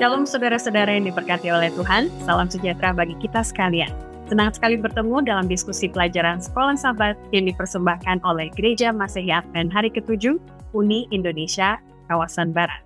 Shalom saudara-saudara yang diberkati oleh Tuhan, salam sejahtera bagi kita sekalian. Senang sekali bertemu dalam diskusi pelajaran Sekolah Sabat yang dipersembahkan oleh Gereja Masehi Advent Hari ke-7 Uni Indonesia Kawasan Barat.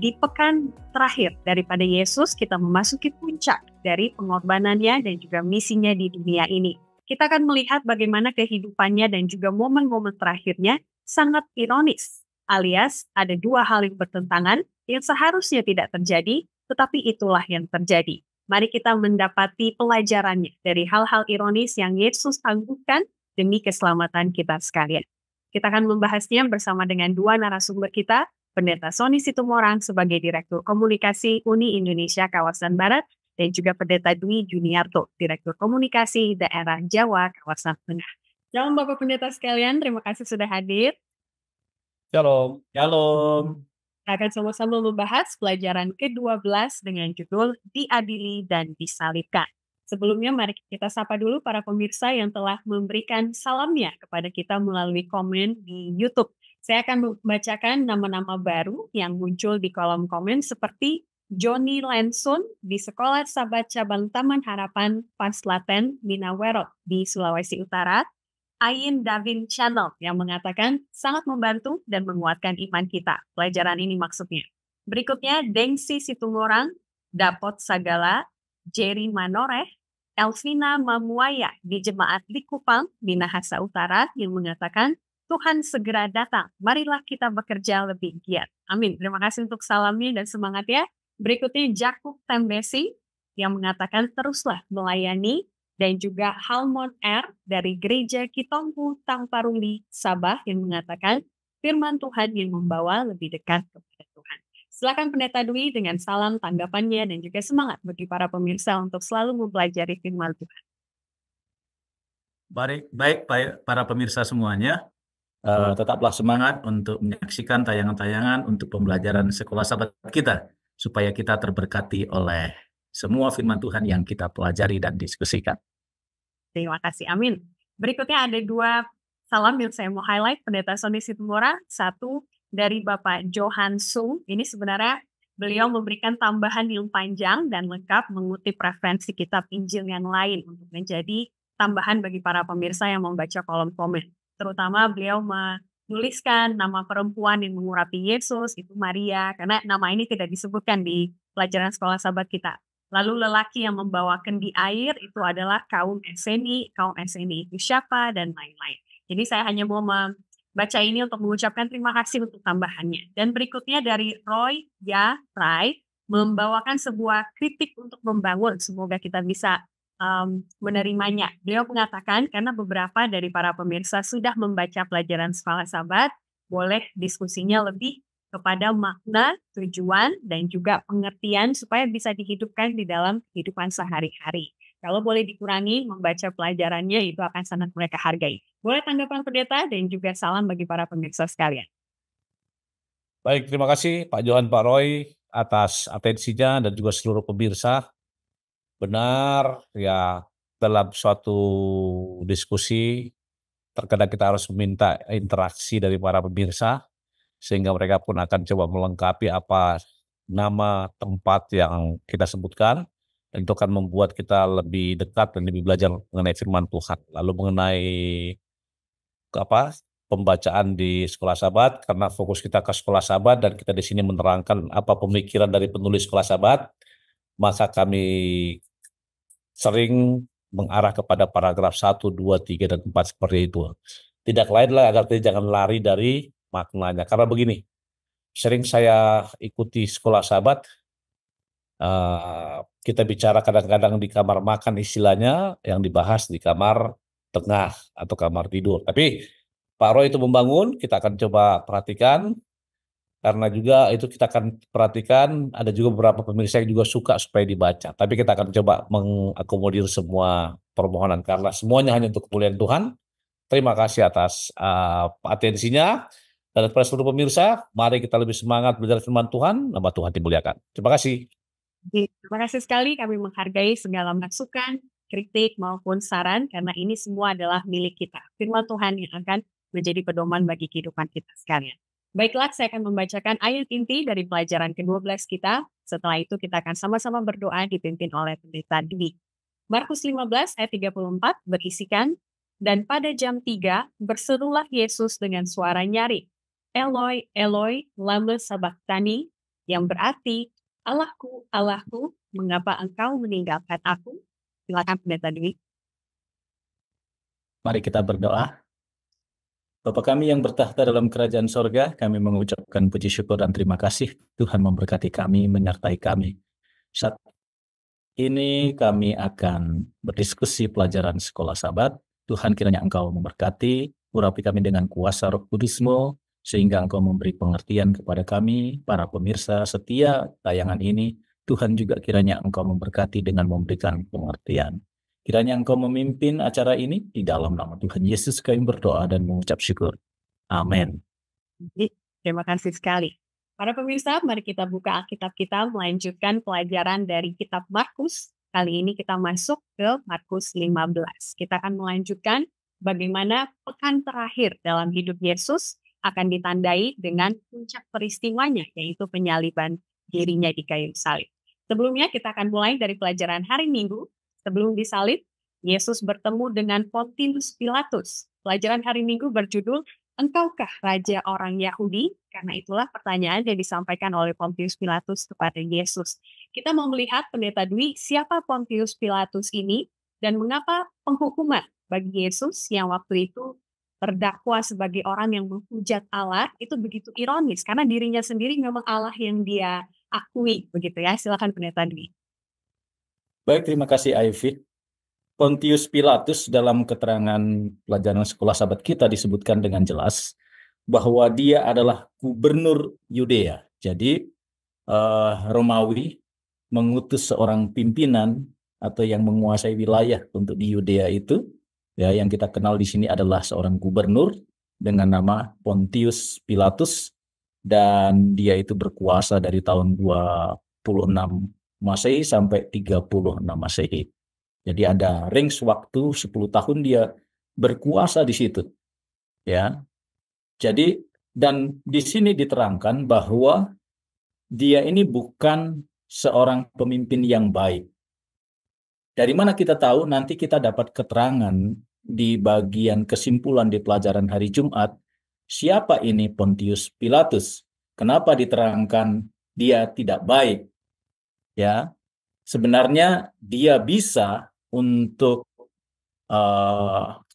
Di pekan terakhir daripada Yesus, kita memasuki puncak dari pengorbanannya dan juga misinya di dunia ini. Kita akan melihat bagaimana kehidupannya dan juga momen-momen terakhirnya sangat ironis, alias ada dua hal yang bertentangan yang seharusnya tidak terjadi, tetapi itulah yang terjadi. Mari kita mendapati pelajarannya dari hal-hal ironis yang Yesus tangguhkan demi keselamatan kita sekalian. Kita akan membahasnya bersama dengan dua narasumber kita, Pendeta Sony Situmorang sebagai Direktur Komunikasi Uni Indonesia Kawasan Barat, dan juga Pendeta Dwi Juniarto, Direktur Komunikasi Daerah Jawa Kawasan Tengah. Shalom Bapak Pendeta sekalian, terima kasih sudah hadir. Shalom. Shalom. Kita akan sama-sama membahas pelajaran ke-12 dengan judul Diadili dan Disalibkan. Sebelumnya mari kita sapa dulu para pemirsa yang telah memberikan salamnya kepada kita melalui komen di YouTube. Saya akan membacakan nama-nama baru yang muncul di kolom komen seperti Joni Lensun di Sekolah Sabat Cabang Taman Harapan Paslaten, Minawerot di Sulawesi Utara. Ain Davin Channel yang mengatakan sangat membantu dan menguatkan iman kita. Pelajaran ini maksudnya. Berikutnya Dengsi Situmorang, Dapot Sagala, Jerry Manoreh, Elvina Mamuaya di Jemaat Likupang, Minahasa Utara yang mengatakan Tuhan segera datang, marilah kita bekerja lebih giat. Amin. Terima kasih untuk salamnya dan semangat ya. Berikutnya Jakub Tembesi yang mengatakan teruslah melayani, dan juga Halmon R dari Gereja Kitongku Tangparuli Sabah yang mengatakan firman Tuhan yang membawa lebih dekat kepada Tuhan. Silakan Pendeta Dwi dengan salam tanggapannya dan juga semangat bagi para pemirsa untuk selalu mempelajari firman Tuhan. Baik para pemirsa semuanya, tetaplah semangat untuk menyaksikan tayangan-tayangan untuk pembelajaran Sekolah Sabat kita, supaya kita terberkati oleh semua firman Tuhan yang kita pelajari dan diskusikan. Terima kasih, amin. Berikutnya ada dua salam yang saya mau highlight, Pendeta Sony Situmorang. Satu dari Bapak Johan Sung, ini sebenarnya beliau memberikan tambahan yang panjang dan lengkap mengutip referensi kitab Injil yang lain untuk menjadi tambahan bagi para pemirsa yang membaca kolom komen. Terutama beliau menuliskan nama perempuan yang mengurapi Yesus, itu Maria, karena nama ini tidak disebutkan di pelajaran Sekolah Sabat kita. Lalu lelaki yang membawakan di air itu adalah kaum Eseni itu siapa, dan lain-lain. Jadi saya hanya mau membaca ini untuk mengucapkan terima kasih untuk tambahannya. Dan berikutnya dari Roy Rai membawakan sebuah kritik untuk membangun. Semoga kita bisa menerimanya. Beliau mengatakan karena beberapa dari para pemirsa sudah membaca pelajaran Sekolah Sabat, boleh diskusinya lebih kepada makna, tujuan, dan juga pengertian supaya bisa dihidupkan di dalam kehidupan sehari-hari. Kalau boleh dikurangi, membaca pelajarannya itu akan sangat mereka hargai. Boleh tanggapan Pendeta dan juga salam bagi para pemirsa sekalian. Baik, terima kasih Pak Johan, Pak Roy atas atensinya dan juga seluruh pemirsa. Benar, ya dalam suatu diskusi terkadang kita harus meminta interaksi dari para pemirsa, sehingga mereka pun akan coba melengkapi apa nama tempat yang kita sebutkan, dan itu akan membuat kita lebih dekat dan lebih belajar mengenai firman Tuhan. Lalu mengenai pembacaan di Sekolah Sabat, karena fokus kita ke Sekolah Sabat dan kita di sini menerangkan apa pemikiran dari penulis Sekolah Sabat, maka kami sering mengarah kepada paragraf 1, 2, 3, dan 4 seperti itu. Tidak lain lah agar kita jangan lari dari maknanya. Karena begini, sering saya ikuti Sekolah Sabat, kita bicara kadang-kadang di kamar makan istilahnya, yang dibahas di kamar tengah atau kamar tidur. Tapi Pak Roy itu membangun, kita akan coba perhatikan, karena juga itu kita akan perhatikan, ada juga beberapa pemirsa yang juga suka supaya dibaca. Tapi kita akan coba mengakomodir semua permohonan, karena semuanya hanya untuk kemuliaan Tuhan. Terima kasih atas atensinya. Dan kepada seluruh pemirsa, mari kita lebih semangat belajar firman Tuhan, nama Tuhan dimuliakan. Terima kasih. Terima kasih sekali, kami menghargai segala masukan, kritik maupun saran, karena ini semua adalah milik kita. Firman Tuhan yang akan menjadi pedoman bagi kehidupan kita sekalian. Baiklah, saya akan membacakan ayat inti dari pelajaran ke-12 kita. Setelah itu kita akan sama-sama berdoa dipimpin oleh pendeta Dwi. Markus 15 ayat 34 berisikan, dan pada jam 3 berserulah Yesus dengan suara nyaring, Eloi, Eloi, lama sabachthani, yang berarti, Allahku, Allahku, mengapa engkau meninggalkan aku? Silakan pendeta Dwi. Mari kita berdoa. Bapa kami yang bertahta dalam kerajaan sorga, kami mengucapkan puji syukur dan terima kasih. Tuhan memberkati kami, menyertai kami. Saat ini kami akan berdiskusi pelajaran sekolah Sabat. Tuhan kiranya Engkau memberkati, urapi kami dengan kuasa Roh Kudus-Mu, sehingga Engkau memberi pengertian kepada kami, para pemirsa setia tayangan ini. Tuhan juga kiranya Engkau memberkati dengan memberikan pengertian. Kiranya Engkau memimpin acara ini, di dalam nama Tuhan Yesus kami berdoa dan mengucap syukur. Amin. Terima kasih sekali. Para pemirsa, mari kita buka Alkitab kita melanjutkan pelajaran dari kitab Markus. Kali ini kita masuk ke Markus 15. Kita akan melanjutkan bagaimana pekan terakhir dalam hidup Yesus akan ditandai dengan puncak peristiwanya, yaitu penyaliban dirinya di kayu salib. Sebelumnya kita akan mulai dari pelajaran hari Minggu. Sebelum disalib, Yesus bertemu dengan Pontius Pilatus. Pelajaran hari Minggu berjudul, Engkaukah Raja Orang Yahudi? Karena itulah pertanyaan yang disampaikan oleh Pontius Pilatus kepada Yesus. Kita mau melihat pendeta Dwi, siapa Pontius Pilatus ini dan mengapa penghukuman bagi Yesus yang waktu itu terdakwa sebagai orang yang menghujat Allah itu begitu ironis karena dirinya sendiri memang Allah yang dia akui, begitu ya. Silakan pendeta Dwi. Baik, terima kasih Ivy. Pontius Pilatus dalam keterangan pelajaran sekolah Sabat kita disebutkan dengan jelas bahwa dia adalah gubernur Yudea. Jadi Romawi mengutus seorang pimpinan atau yang menguasai wilayah untuk di Yudea itu, ya, yang kita kenal di sini adalah seorang gubernur dengan nama Pontius Pilatus, dan dia itu berkuasa dari tahun 26 Masehi sampai 36 Masehi. Jadi ada range waktu 10 tahun dia berkuasa di situ. Ya. Jadi dan di sini diterangkan bahwa dia ini bukan seorang pemimpin yang baik. Dari mana kita tahu? Nanti kita dapat keterangan di bagian kesimpulan di pelajaran hari Jumat. Siapa ini Pontius Pilatus? Kenapa diterangkan dia tidak baik? Ya, sebenarnya dia bisa untuk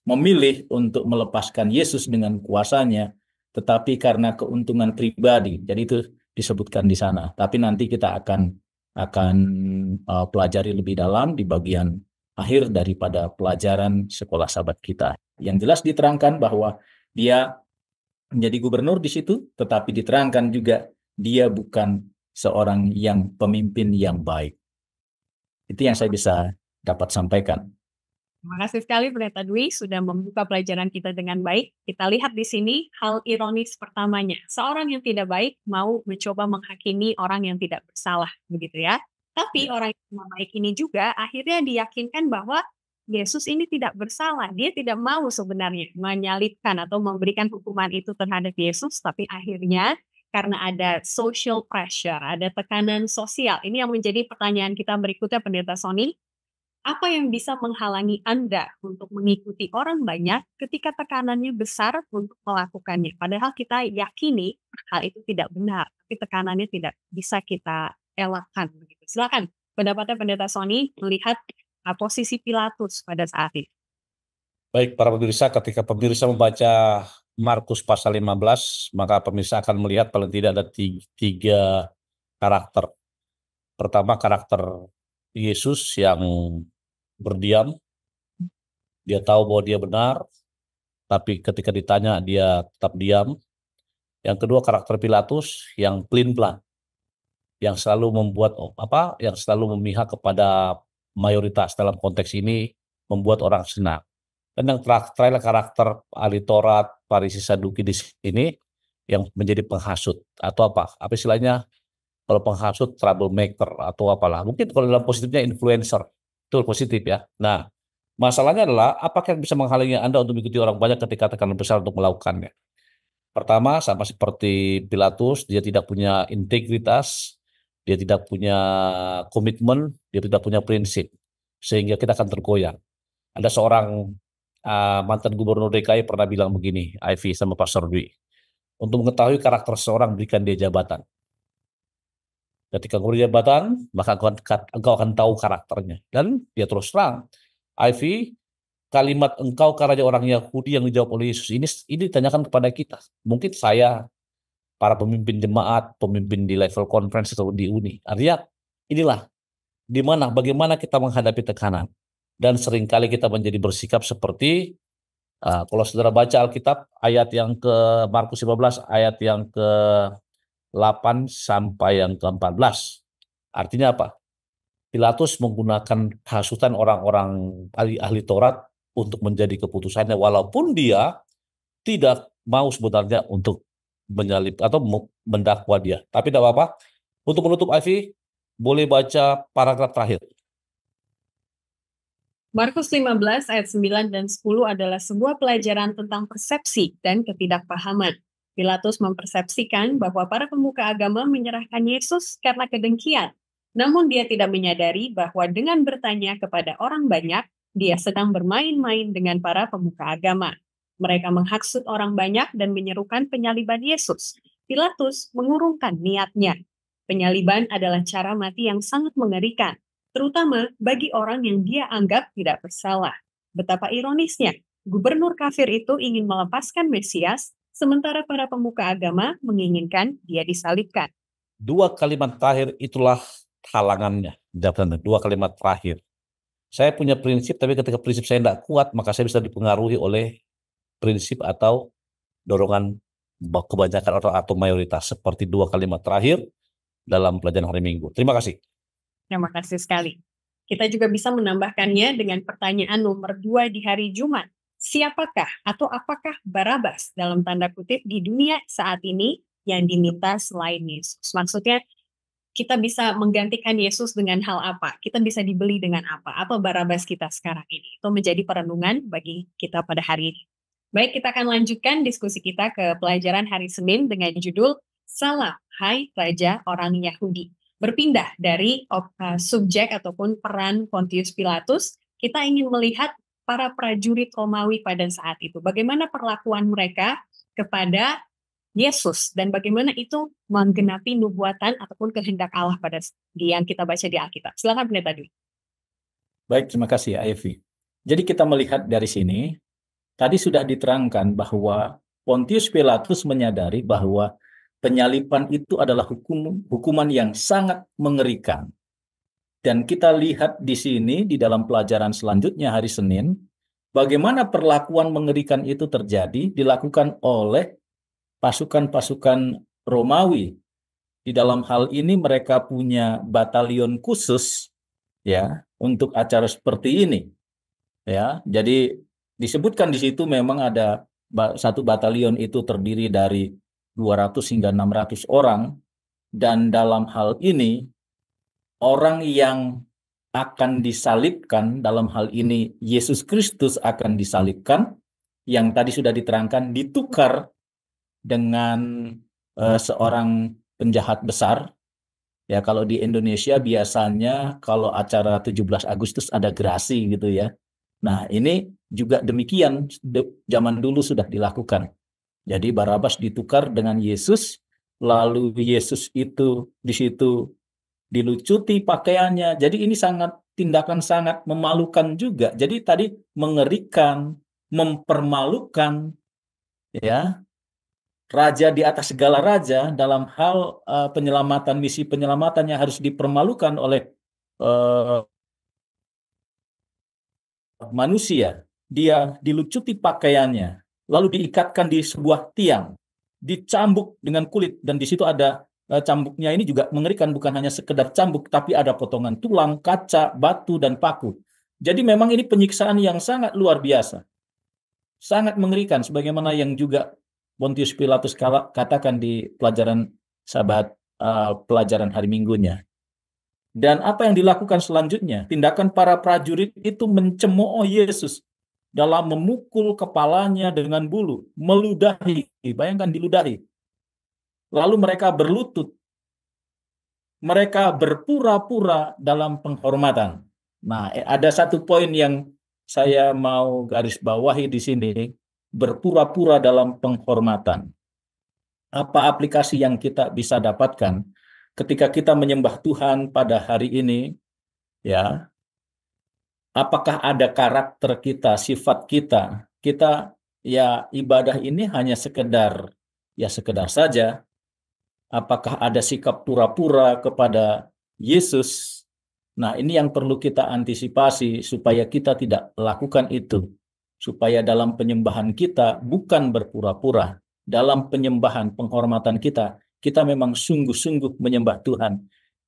memilih untuk melepaskan Yesus dengan kuasanya, tetapi karena keuntungan pribadi. Jadi itu disebutkan di sana. Tapi nanti kita akan pelajari lebih dalam di bagian akhir daripada pelajaran sekolah Sabat kita. Yang jelas diterangkan bahwa dia menjadi gubernur di situ, tetapi diterangkan juga dia bukan seorang yang pemimpin yang baik. Itu yang saya bisa dapat sampaikan. Terima kasih sekali pendeta Dwi sudah membuka pelajaran kita dengan baik. Kita lihat di sini hal ironis pertamanya. Seorang yang tidak baik mau mencoba menghakimi orang yang tidak bersalah, begitu ya. Tapi orang yang tidak baik ini juga akhirnya diyakinkan bahwa Yesus ini tidak bersalah. Dia tidak mau sebenarnya menyalibkan atau memberikan hukuman itu terhadap Yesus, tapi akhirnya karena ada social pressure, ada tekanan sosial. Ini yang menjadi pertanyaan kita berikutnya, pendeta Sony. Apa yang bisa menghalangi Anda untuk mengikuti orang banyak ketika tekanannya besar untuk melakukannya? Padahal kita yakini hal itu tidak benar, tapi tekanannya tidak bisa kita elakkan. Silakan, pendapatnya pendeta Sony melihat posisi Pilatus pada saat itu. Baik, para pemirsa, ketika pemirsa membaca Markus pasal 15, maka pemirsa akan melihat paling tidak ada tiga karakter. Pertama, karakter Yesus yang berdiam. Dia tahu bahwa dia benar, tapi ketika ditanya dia tetap diam. Yang kedua, karakter Pilatus yang pelin-pelan, yang selalu membuat yang selalu memihak kepada mayoritas, dalam konteks ini membuat orang senang. Dan yang terakhir karakter ahli Taurat, Farisi, Saduki di sini yang menjadi penghasut atau apa istilahnya, kalau penghasut troublemaker atau apalah. Mungkin kalau dalam positifnya influencer, itu positif ya. Nah, masalahnya adalah apakah yang bisa menghalangi Anda untuk mengikuti orang banyak ketika tekanan besar untuk melakukannya? Pertama, sama seperti Pilatus, dia tidak punya integritas, dia tidak punya komitmen, dia tidak punya prinsip, sehingga kita akan tergoyang. Ada seorang mantan gubernur DKI pernah bilang begini, Ivy sama Pastor Dwi, untuk mengetahui karakter seseorang, berikan dia jabatan. Ketika engkau beri jabatan, maka engkau akan tahu karakternya. Dan dia terus terang, Ivy, kalimat engkau karena orang Yahudi yang dijawab oleh Yesus ini ditanyakan kepada kita. Mungkin saya, para pemimpin jemaat, pemimpin di level conference atau di uni. Artinya inilah bagaimana kita menghadapi tekanan. Dan seringkali kita menjadi bersikap seperti kalau saudara baca Alkitab ayat yang ke Markus 15 ayat yang ke 8 sampai yang ke 14. Artinya apa? Pilatus menggunakan hasutan orang-orang ahli Taurat untuk menjadi keputusannya, walaupun dia tidak mau sebenarnya untuk menyalib atau mendakwa dia. Tapi tidak apa-apa. Untuk menutup, Ivy, boleh baca paragraf terakhir. Markus 15 ayat 9 dan 10 adalah sebuah pelajaran tentang persepsi dan ketidakpahaman. Pilatus mempersepsikan bahwa para pemuka agama menyerahkan Yesus karena kedengkian. Namun dia tidak menyadari bahwa dengan bertanya kepada orang banyak, dia sedang bermain-main dengan para pemuka agama. Mereka menghasut orang banyak dan menyerukan penyaliban Yesus. Pilatus mengurungkan niatnya. Penyaliban adalah cara mati yang sangat mengerikan, terutama bagi orang yang dia anggap tidak bersalah. Betapa ironisnya, gubernur kafir itu ingin melepaskan Mesias, sementara para pemuka agama menginginkan dia disalibkan. Dua kalimat terakhir itulah halangannya. Dua kalimat terakhir. Saya punya prinsip, tapi ketika prinsip saya tidak kuat, maka saya bisa dipengaruhi oleh prinsip atau dorongan kebanyakan orang atau mayoritas. Seperti dua kalimat terakhir dalam pelajaran hari Minggu. Terima kasih. Terima kasih sekali. Kita juga bisa menambahkannya dengan pertanyaan nomor 2 di hari Jumat. Siapakah atau apakah Barabas dalam tanda kutip di dunia saat ini yang diminta selain Yesus? Maksudnya kita bisa menggantikan Yesus dengan hal apa? Kita bisa dibeli dengan apa? Apa Barabas kita sekarang ini? Itu menjadi perenungan bagi kita pada hari ini. Baik, kita akan lanjutkan diskusi kita ke pelajaran hari Senin dengan judul Salam, Hai Raja Orang Yahudi. Berpindah dari subjek ataupun peran Pontius Pilatus, kita ingin melihat para prajurit Romawi pada saat itu. Bagaimana perlakuan mereka kepada Yesus dan bagaimana itu menggenapi nubuatan ataupun kehendak Allah pada yang kita baca di Alkitab. Silakan Pendeta Dwi. Baik, terima kasih Ivy. Jadi kita melihat dari sini, tadi sudah diterangkan bahwa Pontius Pilatus menyadari bahwa penyaliban itu adalah hukuman yang sangat mengerikan. Dan kita lihat di sini di dalam pelajaran selanjutnya hari Senin, bagaimana perlakuan mengerikan itu terjadi dilakukan oleh pasukan-pasukan Romawi. Di dalam hal ini mereka punya batalion khusus ya untuk acara seperti ini. Ya, jadi disebutkan di situ memang ada satu batalion itu terdiri dari 200 hingga 600 orang, dan dalam hal ini orang yang akan disalibkan, dalam hal ini Yesus Kristus akan disalibkan, yang tadi sudah diterangkan ditukar dengan seorang penjahat besar. Ya, kalau di Indonesia biasanya kalau acara 17 Agustus ada gerasi gitu ya. Nah, ini juga demikian zaman dulu sudah dilakukan. Jadi Barabas ditukar dengan Yesus, lalu Yesus itu di situ dilucuti pakaiannya. Jadi ini tindakan sangat memalukan juga. Jadi tadi mengerikan, mempermalukan, ya. Raja di atas segala raja dalam hal penyelamatan, misi penyelamatan yang harus dipermalukan oleh manusia. Dia dilucuti pakaiannya, lalu diikatkan di sebuah tiang, dicambuk dengan kulit, dan di situ ada cambuknya ini juga mengerikan, bukan hanya sekedar cambuk, tapi ada potongan tulang, kaca, batu, dan paku. Jadi memang ini penyiksaan yang sangat luar biasa, sangat mengerikan, sebagaimana yang juga Pontius Pilatus katakan di pelajaran sahabat pelajaran hari Minggunya. Dan apa yang dilakukan selanjutnya? Tindakan para prajurit itu mencemooh Yesus. dalam memukul kepalanya dengan bulu, meludahi, bayangkan diludahi. Lalu mereka berlutut, mereka berpura-pura dalam penghormatan. Nah, ada satu poin yang saya mau garis bawahi di sini, berpura-pura dalam penghormatan. Apa aplikasi yang kita bisa dapatkan ketika kita menyembah Tuhan pada hari ini, ya? Apakah ada karakter kita, sifat kita ya ibadah ini hanya sekedar saja. Apakah ada sikap pura-pura kepada Yesus? Nah, ini yang perlu kita antisipasi supaya kita tidak lakukan itu. Supaya dalam penyembahan kita bukan berpura-pura. Dalam penyembahan penghormatan kita memang sungguh-sungguh menyembah Tuhan.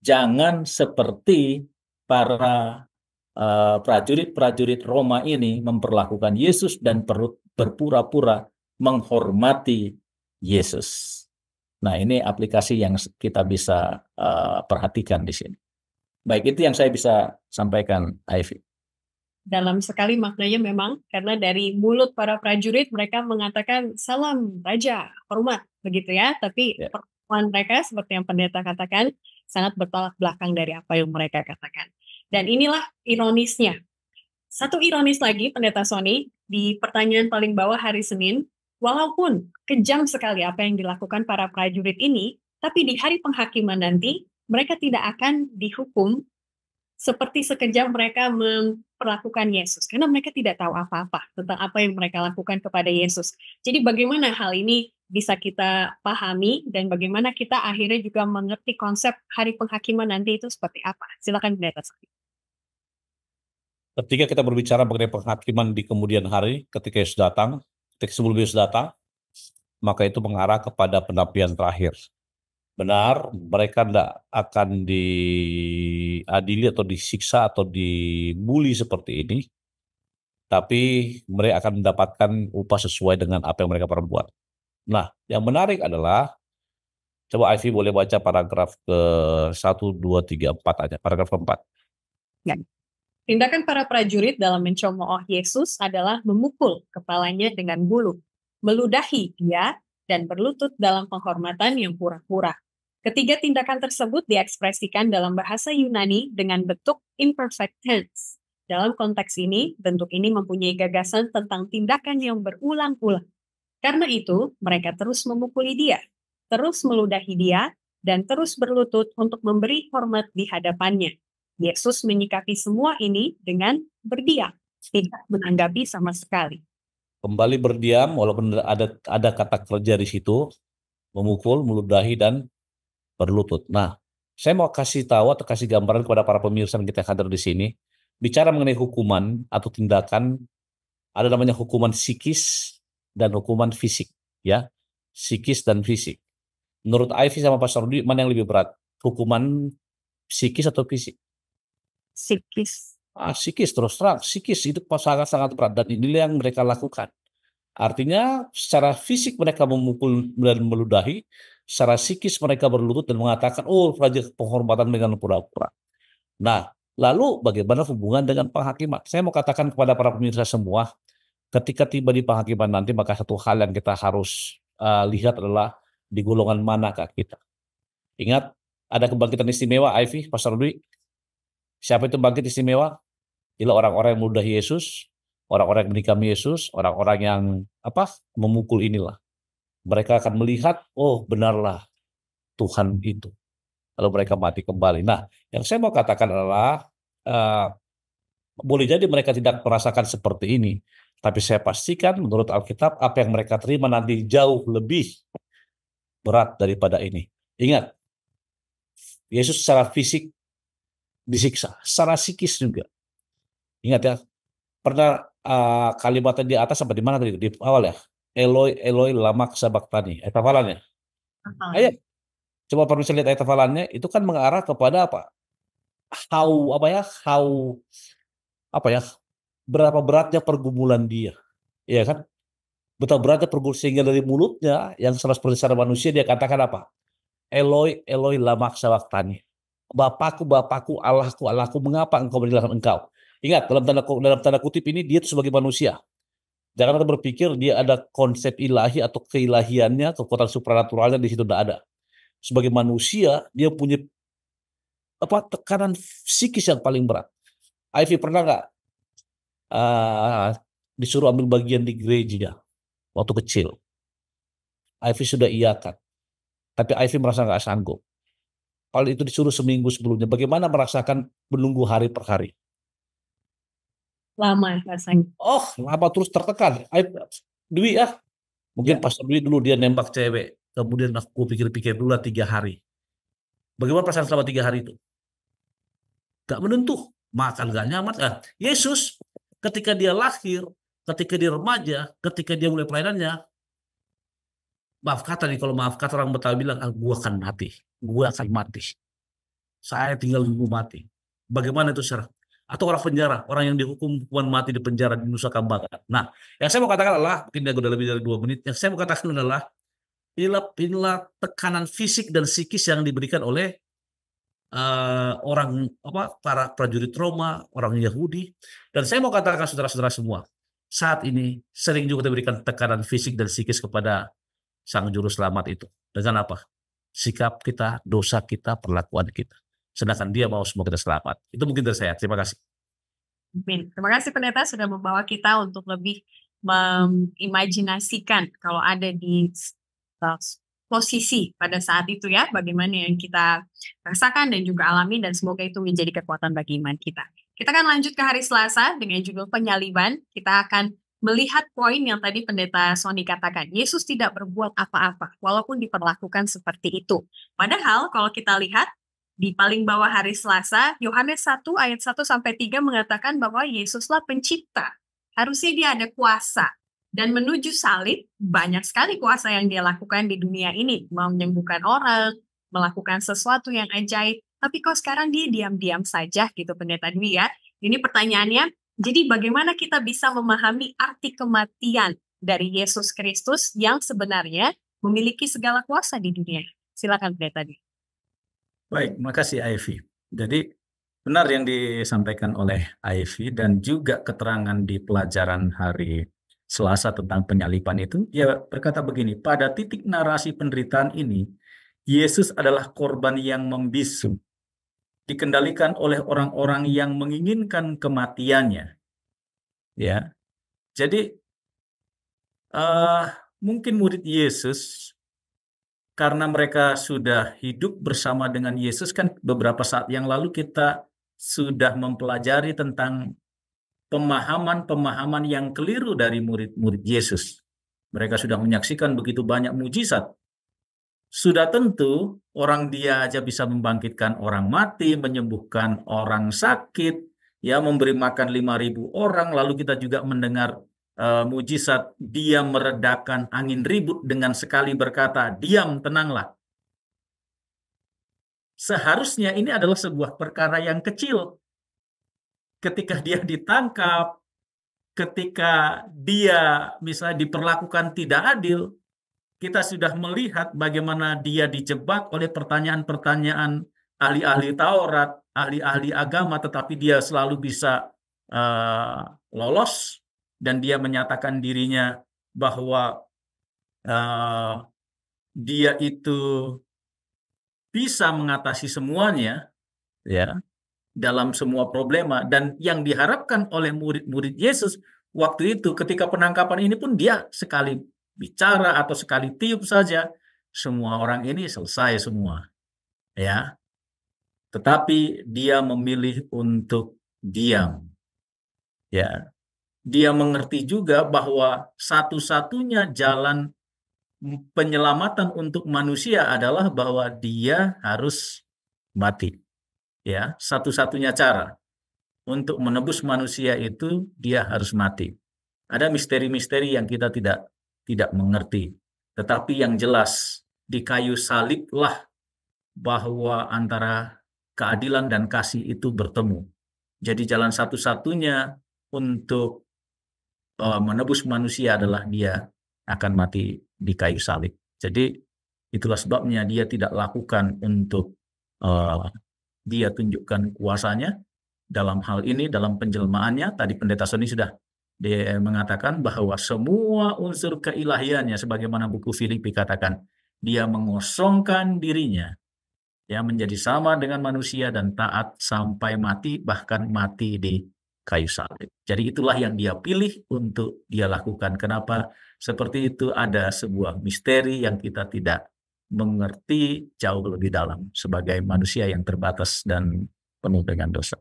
Jangan seperti para prajurit-prajurit Roma ini memperlakukan Yesus dan berpura-pura menghormati Yesus. Nah, ini aplikasi yang kita bisa perhatikan di sini. Baik, itu yang saya bisa sampaikan, Ivy. Dalam sekali maknanya memang, karena dari mulut para prajurit mereka mengatakan salam raja, hormat, begitu ya. Tapi perlakuan mereka seperti yang pendeta katakan sangat bertolak belakang dari apa yang mereka katakan. Dan inilah ironisnya. Satu ironis lagi, Pendeta Sony, di pertanyaan paling bawah hari Senin, walaupun kejam sekali apa yang dilakukan para prajurit ini, tapi di hari penghakiman nanti, mereka tidak akan dihukum seperti sekejam mereka memperlakukan Yesus. Karena mereka tidak tahu apa-apa tentang apa yang mereka lakukan kepada Yesus. Jadi bagaimana hal ini bisa kita pahami dan bagaimana kita akhirnya juga mengerti konsep hari penghakiman nanti itu seperti apa? Silakan Pendeta Sony. Ketika kita berbicara mengenai penghakiman di kemudian hari, ketika Yesus datang, ketika sebelum Yesus datang, maka itu mengarah kepada penapian terakhir. Benar, mereka tidak akan diadili atau disiksa atau dibuli seperti ini, tapi mereka akan mendapatkan upah sesuai dengan apa yang mereka perbuat. Nah, yang menarik adalah, coba Ivy boleh baca paragraf ke 1, 2, 3, 4 aja, paragraf keempat. Ya. Tindakan para prajurit dalam mencemooh Yesus adalah memukul kepalanya dengan bulu, meludahi dia, dan berlutut dalam penghormatan yang pura-pura. Ketiga tindakan tersebut diekspresikan dalam bahasa Yunani dengan bentuk imperfect tense. Dalam konteks ini, bentuk ini mempunyai gagasan tentang tindakan yang berulang-ulang. Karena itu, mereka terus memukuli dia, terus meludahi dia, dan terus berlutut untuk memberi hormat di hadapannya. Yesus menyikapi semua ini dengan berdiam, tidak menanggapi sama sekali. Kembali berdiam, walaupun ada kata kerja di situ, memukul, meludahi, dan berlutut. Nah, saya mau kasih tahu atau kasih gambaran kepada para pemirsa yang kita hadir di sini, bicara mengenai hukuman atau tindakan, ada namanya hukuman psikis dan hukuman fisik, ya, psikis dan fisik. Menurut Ivy sama Pastor Rudi, mana yang lebih berat? Hukuman psikis atau fisik? Psikis. Psikis, terus terang, psikis itu sangat-sangat berat dan inilah yang mereka lakukan. Artinya secara fisik mereka memukul dan meludahi, secara psikis mereka berlutut dan mengatakan, oh raja penghormatan dengan pura-pura. Nah, lalu bagaimana hubungan dengan penghakiman? Saya mau katakan kepada para pemirsa semua, ketika tiba di penghakiman nanti, maka satu hal yang kita harus lihat adalah di golongan manakah kita. Ingat, ada kebangkitan istimewa, Ivy, Pastor Rudi. Siapa itu bangkit istimewa? Ialah orang-orang yang meludahi Yesus, orang-orang yang menikam Yesus, orang-orang yang memukul inilah. Mereka akan melihat, oh benarlah Tuhan itu. Lalu mereka mati kembali. Nah, yang saya mau katakan adalah, boleh jadi mereka tidak merasakan seperti ini. Tapi saya pastikan menurut Alkitab, apa yang mereka terima nanti jauh lebih berat daripada ini. Ingat, Yesus secara fisik disiksa, secara psikis juga. Ingat ya, pernah kalimatnya di atas sampai di mana tadi? Di awal ya. Eloi, Eloi, lama sabachthani. Ayat hafalannya. Ayo, coba perlu lihat ayat hafalannya. Itu kan mengarah kepada apa? Berapa beratnya pergumulan dia. Iya kan? Betapa beratnya pergumulan sehingga dari mulutnya yang seperti secara manusia dia katakan apa? Eloi, Eloi, lama sabachthani. Bapakku, Bapakku, Allahku, Allahku, mengapa engkau meninggalkan engkau? Ingat, dalam tanda kutip ini dia itu sebagai manusia. Jangan kita berpikir dia ada konsep ilahi atau keilahiannya, kekuatan supranaturalnya di situ, tidak ada. Sebagai manusia, dia punya tekanan psikis yang paling berat. Ivy pernah nggak disuruh ambil bagian di gereja waktu kecil? Ivy sudah iakan, tapi Ivy merasa nggak sanggup. Kalau itu disuruh seminggu sebelumnya, bagaimana merasakan menunggu hari per hari? Lama rasanya. Lama terus tertekan. Dwi mungkin pas Dwi dulu dia nembak cewek, kemudian aku pikir-pikir dulu 3 hari. Bagaimana perasaan selama 3 hari itu? Gak menentu, makan gak nyaman. Yesus ketika dia lahir, ketika dia remaja, ketika dia mulai pelayanannya, maaf kata orang Betawi bilang, gua akan mati. Saya tinggal nunggu mati. Bagaimana itu Sarah? Atau orang penjara, orang yang dihukum hukuman mati di penjara di Nusa Kambangan. Nah, yang saya mau katakan adalah, mungkin udah lebih dari 2 menit, yang saya mau katakan adalah, inilah tekanan fisik dan psikis yang diberikan oleh para prajurit Roma, orang Yahudi. Dan saya mau katakan saudara-saudara semua, saat ini sering juga diberikan tekanan fisik dan psikis kepada Sang Juru Selamat itu. Dengan apa? Sikap kita, dosa kita, perlakuan kita. Sedangkan dia mau semua kita selamat. Itu mungkin dari saya. Terima kasih. Terima kasih pendeta sudah membawa kita untuk lebih mengimajinasikan kalau ada di posisi pada saat itu ya, bagaimana yang kita rasakan dan juga alami, dan semoga itu menjadi kekuatan bagi iman kita. Kita akan lanjut ke hari Selasa dengan judul penyaliban. Kita akan melihat poin yang tadi pendeta Sony katakan, Yesus tidak berbuat apa-apa walaupun diperlakukan seperti itu. Padahal kalau kita lihat di paling bawah hari Selasa, Yohanes 1 ayat 1-3 mengatakan bahwa Yesuslah pencipta. Harusnya dia ada kuasa. Dan menuju salib, banyak sekali kuasa yang dia lakukan di dunia ini. Menyembuhkan orang, melakukan sesuatu yang ajaib. Tapi kok sekarang dia diam-diam saja gitu pendeta Dwi ya. Ini pertanyaannya, jadi bagaimana kita bisa memahami arti kematian dari Yesus Kristus yang sebenarnya memiliki segala kuasa di dunia? Silakan pendeta Dwi. Baik, makasih Ivy. Jadi benar yang disampaikan oleh Ivy dan juga keterangan di pelajaran hari Selasa tentang penyaliban itu, dia berkata begini, pada titik narasi penderitaan ini, Yesus adalah korban yang membisu, dikendalikan oleh orang-orang yang menginginkan kematiannya. Ya, jadi mungkin murid Yesus, karena mereka sudah hidup bersama dengan Yesus, kan beberapa saat yang lalu kita sudah mempelajari tentang pemahaman-pemahaman yang keliru dari murid-murid Yesus. Mereka sudah menyaksikan begitu banyak mujizat. Sudah tentu orang dia aja bisa membangkitkan orang mati, menyembuhkan orang sakit, ya, memberi makan 5.000 orang, lalu kita juga mendengar mujizat dia meredakan angin ribut dengan sekali berkata, diam, tenanglah. Seharusnya ini adalah sebuah perkara yang kecil. Ketika dia ditangkap, ketika dia misalnya diperlakukan tidak adil, kita sudah melihat bagaimana dia dijebak oleh pertanyaan-pertanyaan ahli-ahli Taurat, ahli-ahli agama, tetapi dia selalu bisa lolos. Dan dia menyatakan dirinya bahwa dia itu bisa mengatasi semuanya, ya, dalam semua problema. Dan yang diharapkan oleh murid-murid Yesus waktu itu ketika penangkapan ini pun dia sekali bicara atau sekali tiup saja, semua orang ini selesai semua, ya. Tetapi dia memilih untuk diam, ya. Dia mengerti juga bahwa satu-satunya jalan penyelamatan untuk manusia adalah bahwa dia harus mati. Ya, satu-satunya cara untuk menebus manusia itu dia harus mati. Ada misteri-misteri yang kita tidak mengerti. Tetapi yang jelas di kayu saliblah bahwa antara keadilan dan kasih itu bertemu. Jadi jalan satu-satunya untuk menebus manusia adalah dia akan mati di kayu salib. Jadi itulah sebabnya dia tidak lakukan untuk dia tunjukkan kuasanya dalam hal ini, dalam penjelmaannya. Tadi pendeta Sony sudah Dia mengatakan bahwa semua unsur keilahiannya, sebagaimana buku Filipi katakan, dia mengosongkan dirinya, ya, menjadi sama dengan manusia dan taat sampai mati, bahkan mati di kayu salib. Jadi itulah yang dia pilih untuk dia lakukan. Kenapa seperti itu? Ada sebuah misteri yang kita tidak mengerti jauh lebih dalam sebagai manusia yang terbatas dan penuh dengan dosa.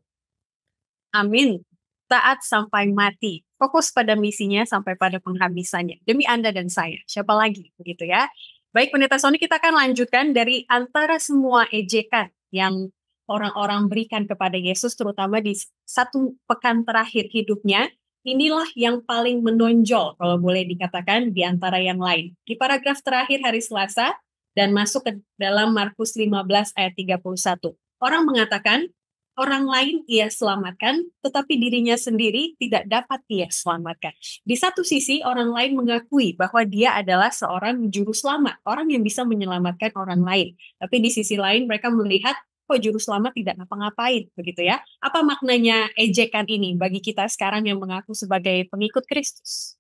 Amin. Taat sampai mati. Fokus pada misinya sampai pada penghabisannya. Demi Anda dan saya. Siapa lagi? Begitu ya. Baik, Pendeta Sony, kita akan lanjutkan dari antara semua ejekan yang orang-orang berikan kepada Yesus, terutama di satu pekan terakhir hidupnya. Inilah yang paling menonjol, kalau boleh dikatakan, di antara yang lain. Di paragraf terakhir hari Selasa, dan masuk ke dalam Markus 15 ayat 31. Orang mengatakan, orang lain ia selamatkan, tetapi dirinya sendiri tidak dapat ia selamatkan. Di satu sisi, orang lain mengakui bahwa dia adalah seorang juru selamat, orang yang bisa menyelamatkan orang lain. Tapi di sisi lain, mereka melihat, kok juru selamat tidak ngapa-ngapain, begitu ya. Apa maknanya ejekan ini bagi kita sekarang yang mengaku sebagai pengikut Kristus?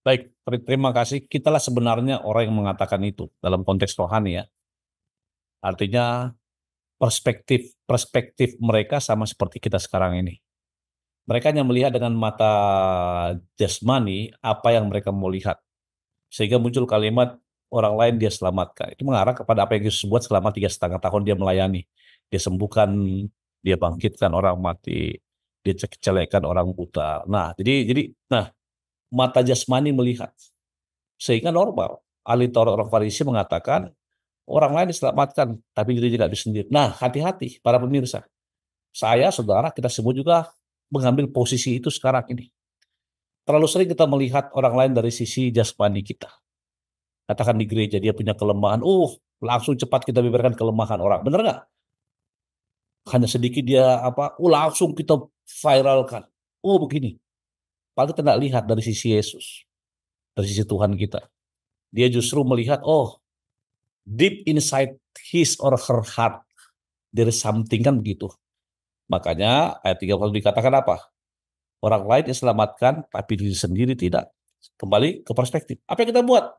Baik, terima kasih. Kitalah sebenarnya orang yang mengatakan itu dalam konteks rohani ya. Artinya perspektif mereka sama seperti kita sekarang ini. Mereka hanya melihat dengan mata jasmani apa yang mereka mau lihat. Sehingga muncul kalimat orang lain dia selamatkan. Itu mengarah kepada apa yang Yesus buat selama 3,5 tahun dia melayani. Dia sembuhkan, dia bangkitkan orang mati, dia celekan orang buta. Nah, jadi mata jasmani melihat. Sehingga normal. Ahli Taurat orang Farisi mengatakan orang lain diselamatkan, tapi diri tidak sendiri. Nah, hati-hati para pemirsa. Saya, saudara, kita semua juga mengambil posisi itu sekarang ini. Terlalu sering kita melihat orang lain dari sisi jasmani kita. Katakan di gereja dia punya kelemahan, langsung cepat kita bibirkan kelemahan orang. Benar nggak? Hanya sedikit dia langsung kita viralkan. Begini. Padahal kita tidak lihat dari sisi Yesus, dari sisi Tuhan kita. Dia justru melihat, deep inside his or her heart, there is something, kan begitu. Makanya ayat 30 dikatakan apa? Orang lain diselamatkan, tapi diri sendiri tidak. Kembali ke perspektif. Apa yang kita buat?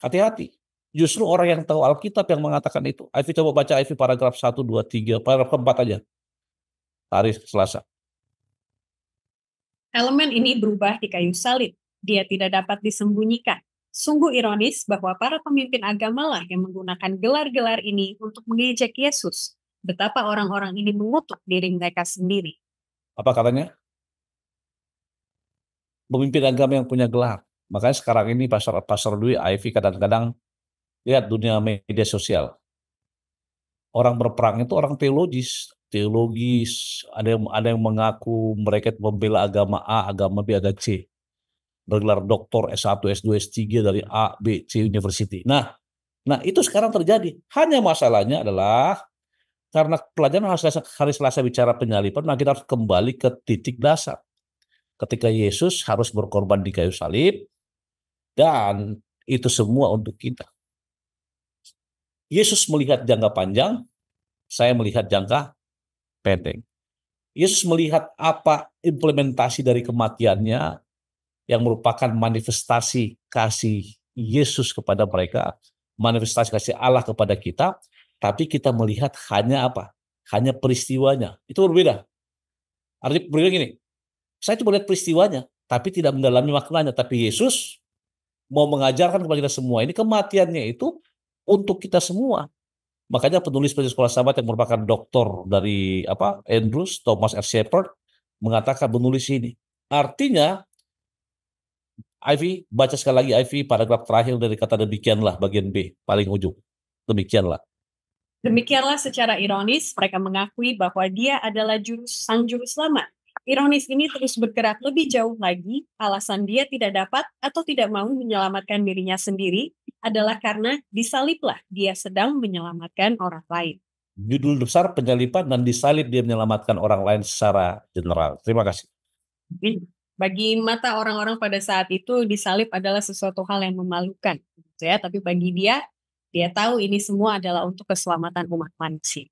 Hati-hati. Justru orang yang tahu Alkitab yang mengatakan itu. Ivy coba baca Ivy paragraf 1, 2, 3, paragraf 4 aja. Hari Selasa. Elemen ini berubah di kayu salib. Dia tidak dapat disembunyikan. Sungguh ironis bahwa para pemimpin agamalah yang menggunakan gelar-gelar ini untuk mengejek Yesus. Betapa orang-orang ini mengutuk diri mereka sendiri. Apa katanya? Pemimpin agama yang punya gelar. Makanya sekarang ini Pastor Dwi, Ivy kadang-kadang lihat dunia media sosial. Orang berperang itu orang teologis, ada yang mengaku mereka membela agama A, agama B, agama C. Bergelar doktor S1, S2, S3 dari A, B, C University. Nah itu sekarang terjadi. Hanya masalahnya adalah karena pelajaran hari Selasa bicara penyaliban, nah kita harus kembali ke titik dasar. Ketika Yesus harus berkorban di kayu salib, dan itu semua untuk kita. Yesus melihat jangka panjang, saya melihat jangka pendek. Yesus melihat apa implementasi dari kematiannya yang merupakan manifestasi kasih Yesus kepada mereka, manifestasi kasih Allah kepada kita, tapi kita melihat hanya apa? Hanya peristiwanya. Itu berbeda. Artinya berbeda gini, saya cuma lihat peristiwanya, tapi tidak mendalami maknanya. Tapi Yesus mau mengajarkan kepada kita semua, ini kematiannya itu untuk kita semua. Makanya penulis Sekolah Sahabat yang merupakan doktor dari Andrews, Thomas R. Shepard, mengatakan menulis ini. Artinya, Ivy, baca sekali lagi Ivy, paragraf terakhir dari kata demikianlah, bagian B, paling ujung. Demikianlah. Demikianlah secara ironis, mereka mengakui bahwa dia adalah sang juru selamat. Ironis ini terus bergerak lebih jauh lagi, alasan dia tidak dapat atau tidak mau menyelamatkan dirinya sendiri adalah karena disaliblah dia sedang menyelamatkan orang lain. Judul besar penyaliban dan disalib dia menyelamatkan orang lain secara general. Terima kasih. Bagi mata orang-orang pada saat itu disalib adalah sesuatu hal yang memalukan, gitu ya. Tapi bagi dia tahu ini semua adalah untuk keselamatan umat manusia.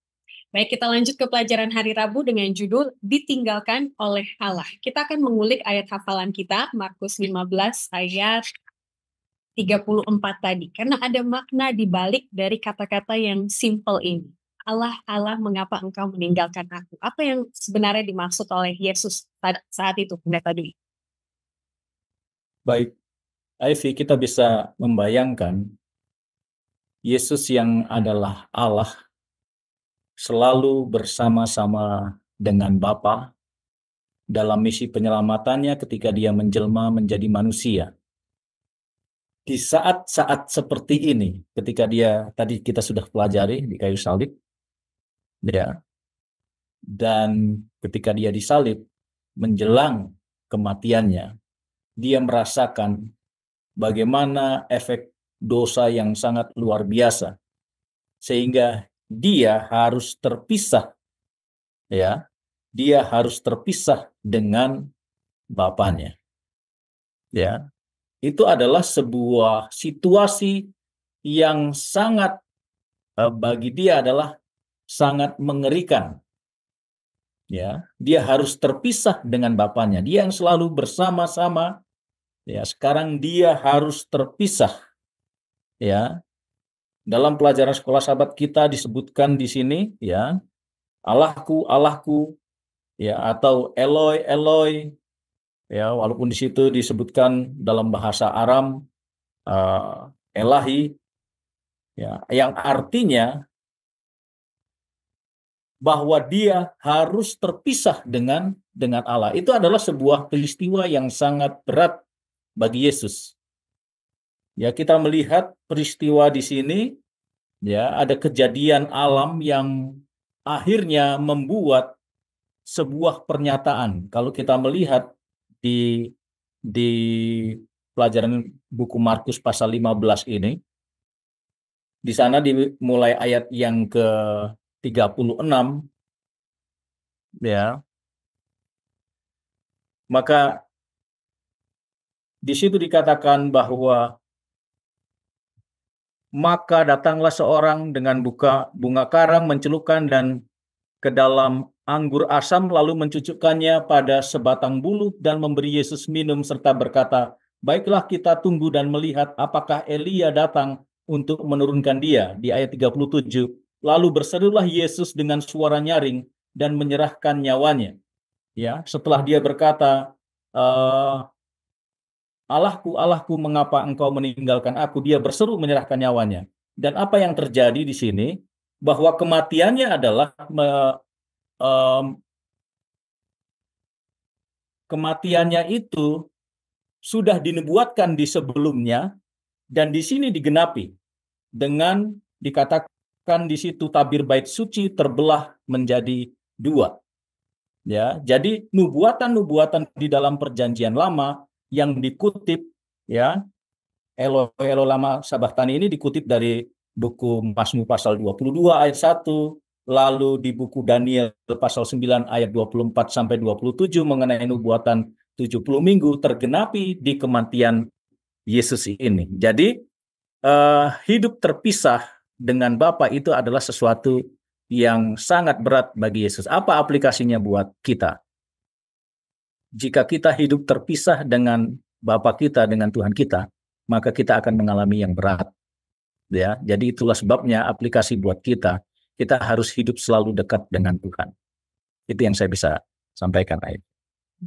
Baik, kita lanjut ke pelajaran hari Rabu dengan judul Ditinggalkan oleh Allah. Kita akan mengulik ayat hafalan kita, Markus 15 ayat 34 tadi. Karena ada makna di balik dari kata-kata yang simple ini. Allah, Allah, mengapa engkau meninggalkan aku? Apa yang sebenarnya dimaksud oleh Yesus saat itu, Pendeta Dwi? Baik, Ivy, kita bisa membayangkan Yesus yang adalah Allah selalu bersama-sama dengan Bapa dalam misi penyelamatannya ketika dia menjelma menjadi manusia. Di saat-saat seperti ini, ketika dia tadi kita sudah pelajari di kayu salib, ya, dan ketika dia disalib menjelang kematiannya, dia merasakan bagaimana efek dosa yang sangat luar biasa, sehingga dia harus terpisah, ya, dia harus terpisah dengan Bapaknya, ya. Itu adalah sebuah situasi yang sangat bagi dia adalah sangat mengerikan, ya. Dia harus terpisah dengan Bapaknya, dia yang selalu bersama-sama, ya. Sekarang dia harus terpisah, ya. Dalam pelajaran sekolah sahabat kita disebutkan di sini, ya, Allahku, Allahku, ya, atau Eloi, Eloi, ya, walaupun di situ disebutkan dalam bahasa Aram Elahi, ya, yang artinya bahwa dia harus terpisah dengan Allah. Itu adalah sebuah peristiwa yang sangat berat bagi Yesus. Ya, kita melihat peristiwa di sini, ya, ada kejadian alam yang akhirnya membuat sebuah pernyataan. Kalau kita melihat di pelajaran buku Markus pasal 15 ini, di sana dimulai ayat yang ke-36, ya. Maka di situ dikatakan bahwa maka datanglah seorang dengan bunga karang, mencelupkan dan ke dalam anggur asam, lalu mencucukkannya pada sebatang bulu dan memberi Yesus minum serta berkata, baiklah kita tunggu dan melihat apakah Elia datang untuk menurunkan dia. Di ayat 37, lalu berserulah Yesus dengan suara nyaring dan menyerahkan nyawanya. Ya, setelah dia berkata, Allahku, Allahku, mengapa engkau meninggalkan aku? Dia berseru menyerahkan nyawanya. Dan apa yang terjadi di sini? Bahwa kematiannya adalah kematiannya itu sudah dinubuatkan di sebelumnya dan di sini digenapi dengan dikatakan di situ tabir bait suci terbelah menjadi dua. Ya, jadi nubuatan-nubuatan di dalam perjanjian lama yang dikutip, ya, Elo lama sabahtani ini dikutip dari buku Mazmur pasal 22 ayat 1, lalu di buku Daniel pasal 9 ayat 24 sampai 27 mengenai nubuatan 70 minggu tergenapi di kematian Yesus ini. Jadi hidup terpisah dengan Bapa itu adalah sesuatu yang sangat berat bagi Yesus. Apa aplikasinya buat kita? Jika kita hidup terpisah dengan Bapa kita, dengan Tuhan kita, maka kita akan mengalami yang berat. Ya, jadi itulah sebabnya aplikasi buat kita. Kita harus hidup selalu dekat dengan Tuhan. Itu yang saya bisa sampaikan, Aib.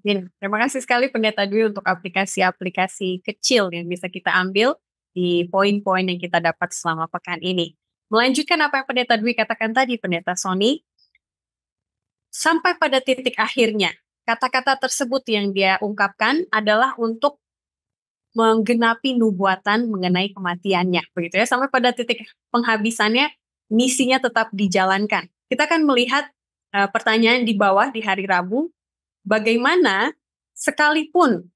Terima kasih sekali Pendeta Dwi untuk aplikasi-aplikasi kecil yang bisa kita ambil di poin-poin yang kita dapat selama pekan ini. Melanjutkan apa yang Pendeta Dwi katakan tadi, Pendeta Sony, sampai pada titik akhirnya, kata-kata tersebut yang dia ungkapkan adalah untuk menggenapi nubuatan mengenai kematiannya, begitu ya, sampai pada titik penghabisannya, misinya tetap dijalankan. Kita akan melihat pertanyaan di bawah di hari Rabu, bagaimana sekalipun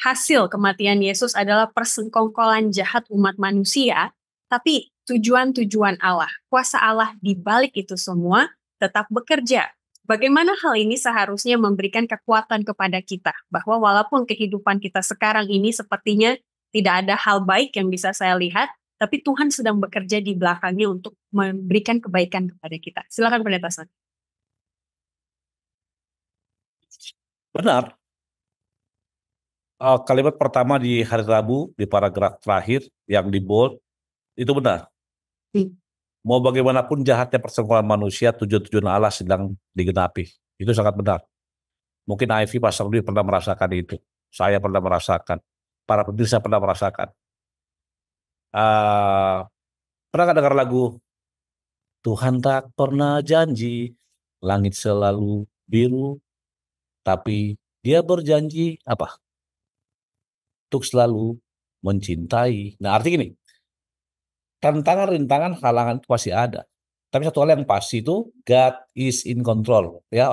hasil kematian Yesus adalah persengkongkolan jahat umat manusia, tapi tujuan-tujuan Allah, kuasa Allah di balik itu semua tetap bekerja. Bagaimana hal ini seharusnya memberikan kekuatan kepada kita, bahwa walaupun kehidupan kita sekarang ini sepertinya tidak ada hal baik yang bisa saya lihat, tapi Tuhan sedang bekerja di belakangnya untuk memberikan kebaikan kepada kita. Silakan Pendeta Son. Benar. Kalimat pertama di hari Rabu di paragraf terakhir yang di bold itu benar. Mau bagaimanapun jahatnya persekongkolan manusia, tujuan-tujuan Allah sedang digenapi. Itu sangat benar. Mungkin Ivy Pastor Dwi pernah merasakan itu. Saya pernah merasakan. Para pemirsa pernah merasakan. Pernah nggak dengar lagu Tuhan tak pernah janji langit selalu biru, tapi Dia berjanji apa? Untuk selalu mencintai. Nah, arti gini, tantangan, rintangan, halangan itu pasti ada. Tapi satu hal yang pasti itu God is in control. Ya,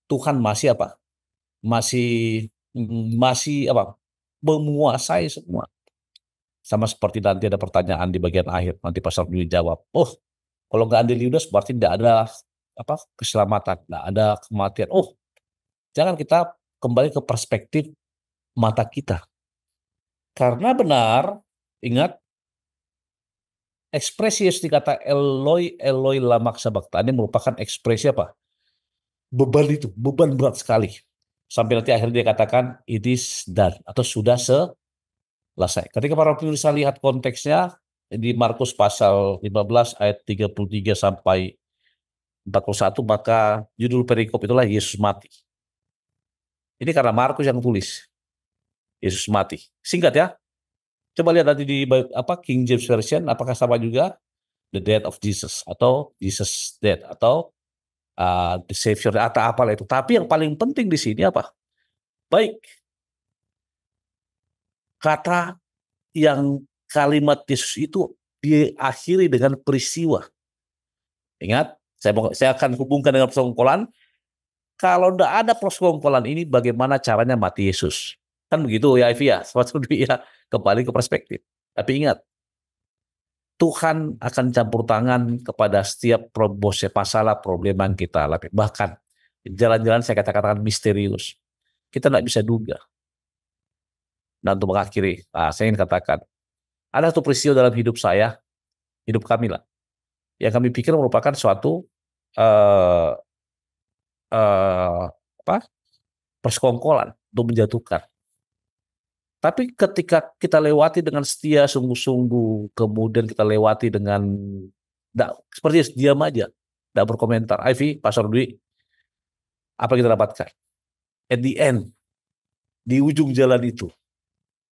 Tuhan masih apa? Masih apa? Menguasai semua. Sama seperti nanti ada pertanyaan di bagian akhir, nanti Pastor Dwi jawab. Oh, kalau nggak andil Yudas berarti tidak ada apa keselamatan, tidak ada kematian. Oh, jangan kita kembali ke perspektif mata kita. Karena benar, ingat, ekspresi Yesus dikata Eloi, Eloi lama sabachthani merupakan ekspresi apa? Beban itu, beban berat sekali. Sampai nanti akhirnya dia katakan, it is done, atau sudah selesai. Ketika para pemirsa lihat konteksnya, di Markus pasal 15 ayat 33 sampai 41, maka judul perikop itulah Yesus mati. Ini karena Markus yang tulis. Yesus mati. Singkat ya. Coba lihat nanti di King James Version, apakah sama juga? The death of Jesus, atau Jesus death, atau the Savior, atau apalah itu. Tapi yang paling penting di sini apa? Baik. Kata yang kalimat Yesus itu diakhiri dengan peristiwa. Ingat, saya akan hubungkan dengan persekongkolan. Kalau tidak ada persekongkolan ini, bagaimana caranya mati Yesus? Kan begitu ya, Ivy ya. Kembali ke perspektif. Tapi ingat, Tuhan akan campur tangan kepada setiap masalah problem yang kita alami. Bahkan jalan-jalan saya katakan misterius. Kita tidak bisa duga. Dan untuk mengakhiri, saya ingin katakan, ada satu peristiwa dalam hidup saya, hidup kami lah, yang kami pikir merupakan suatu persekongkolan untuk menjatuhkan. Tapi ketika kita lewati dengan setia, sungguh-sungguh, kemudian kita lewati dengan seperti diam aja, tidak berkomentar. Ivy, Pastor Dwi, apa yang kita dapatkan? At the end, di ujung jalan itu,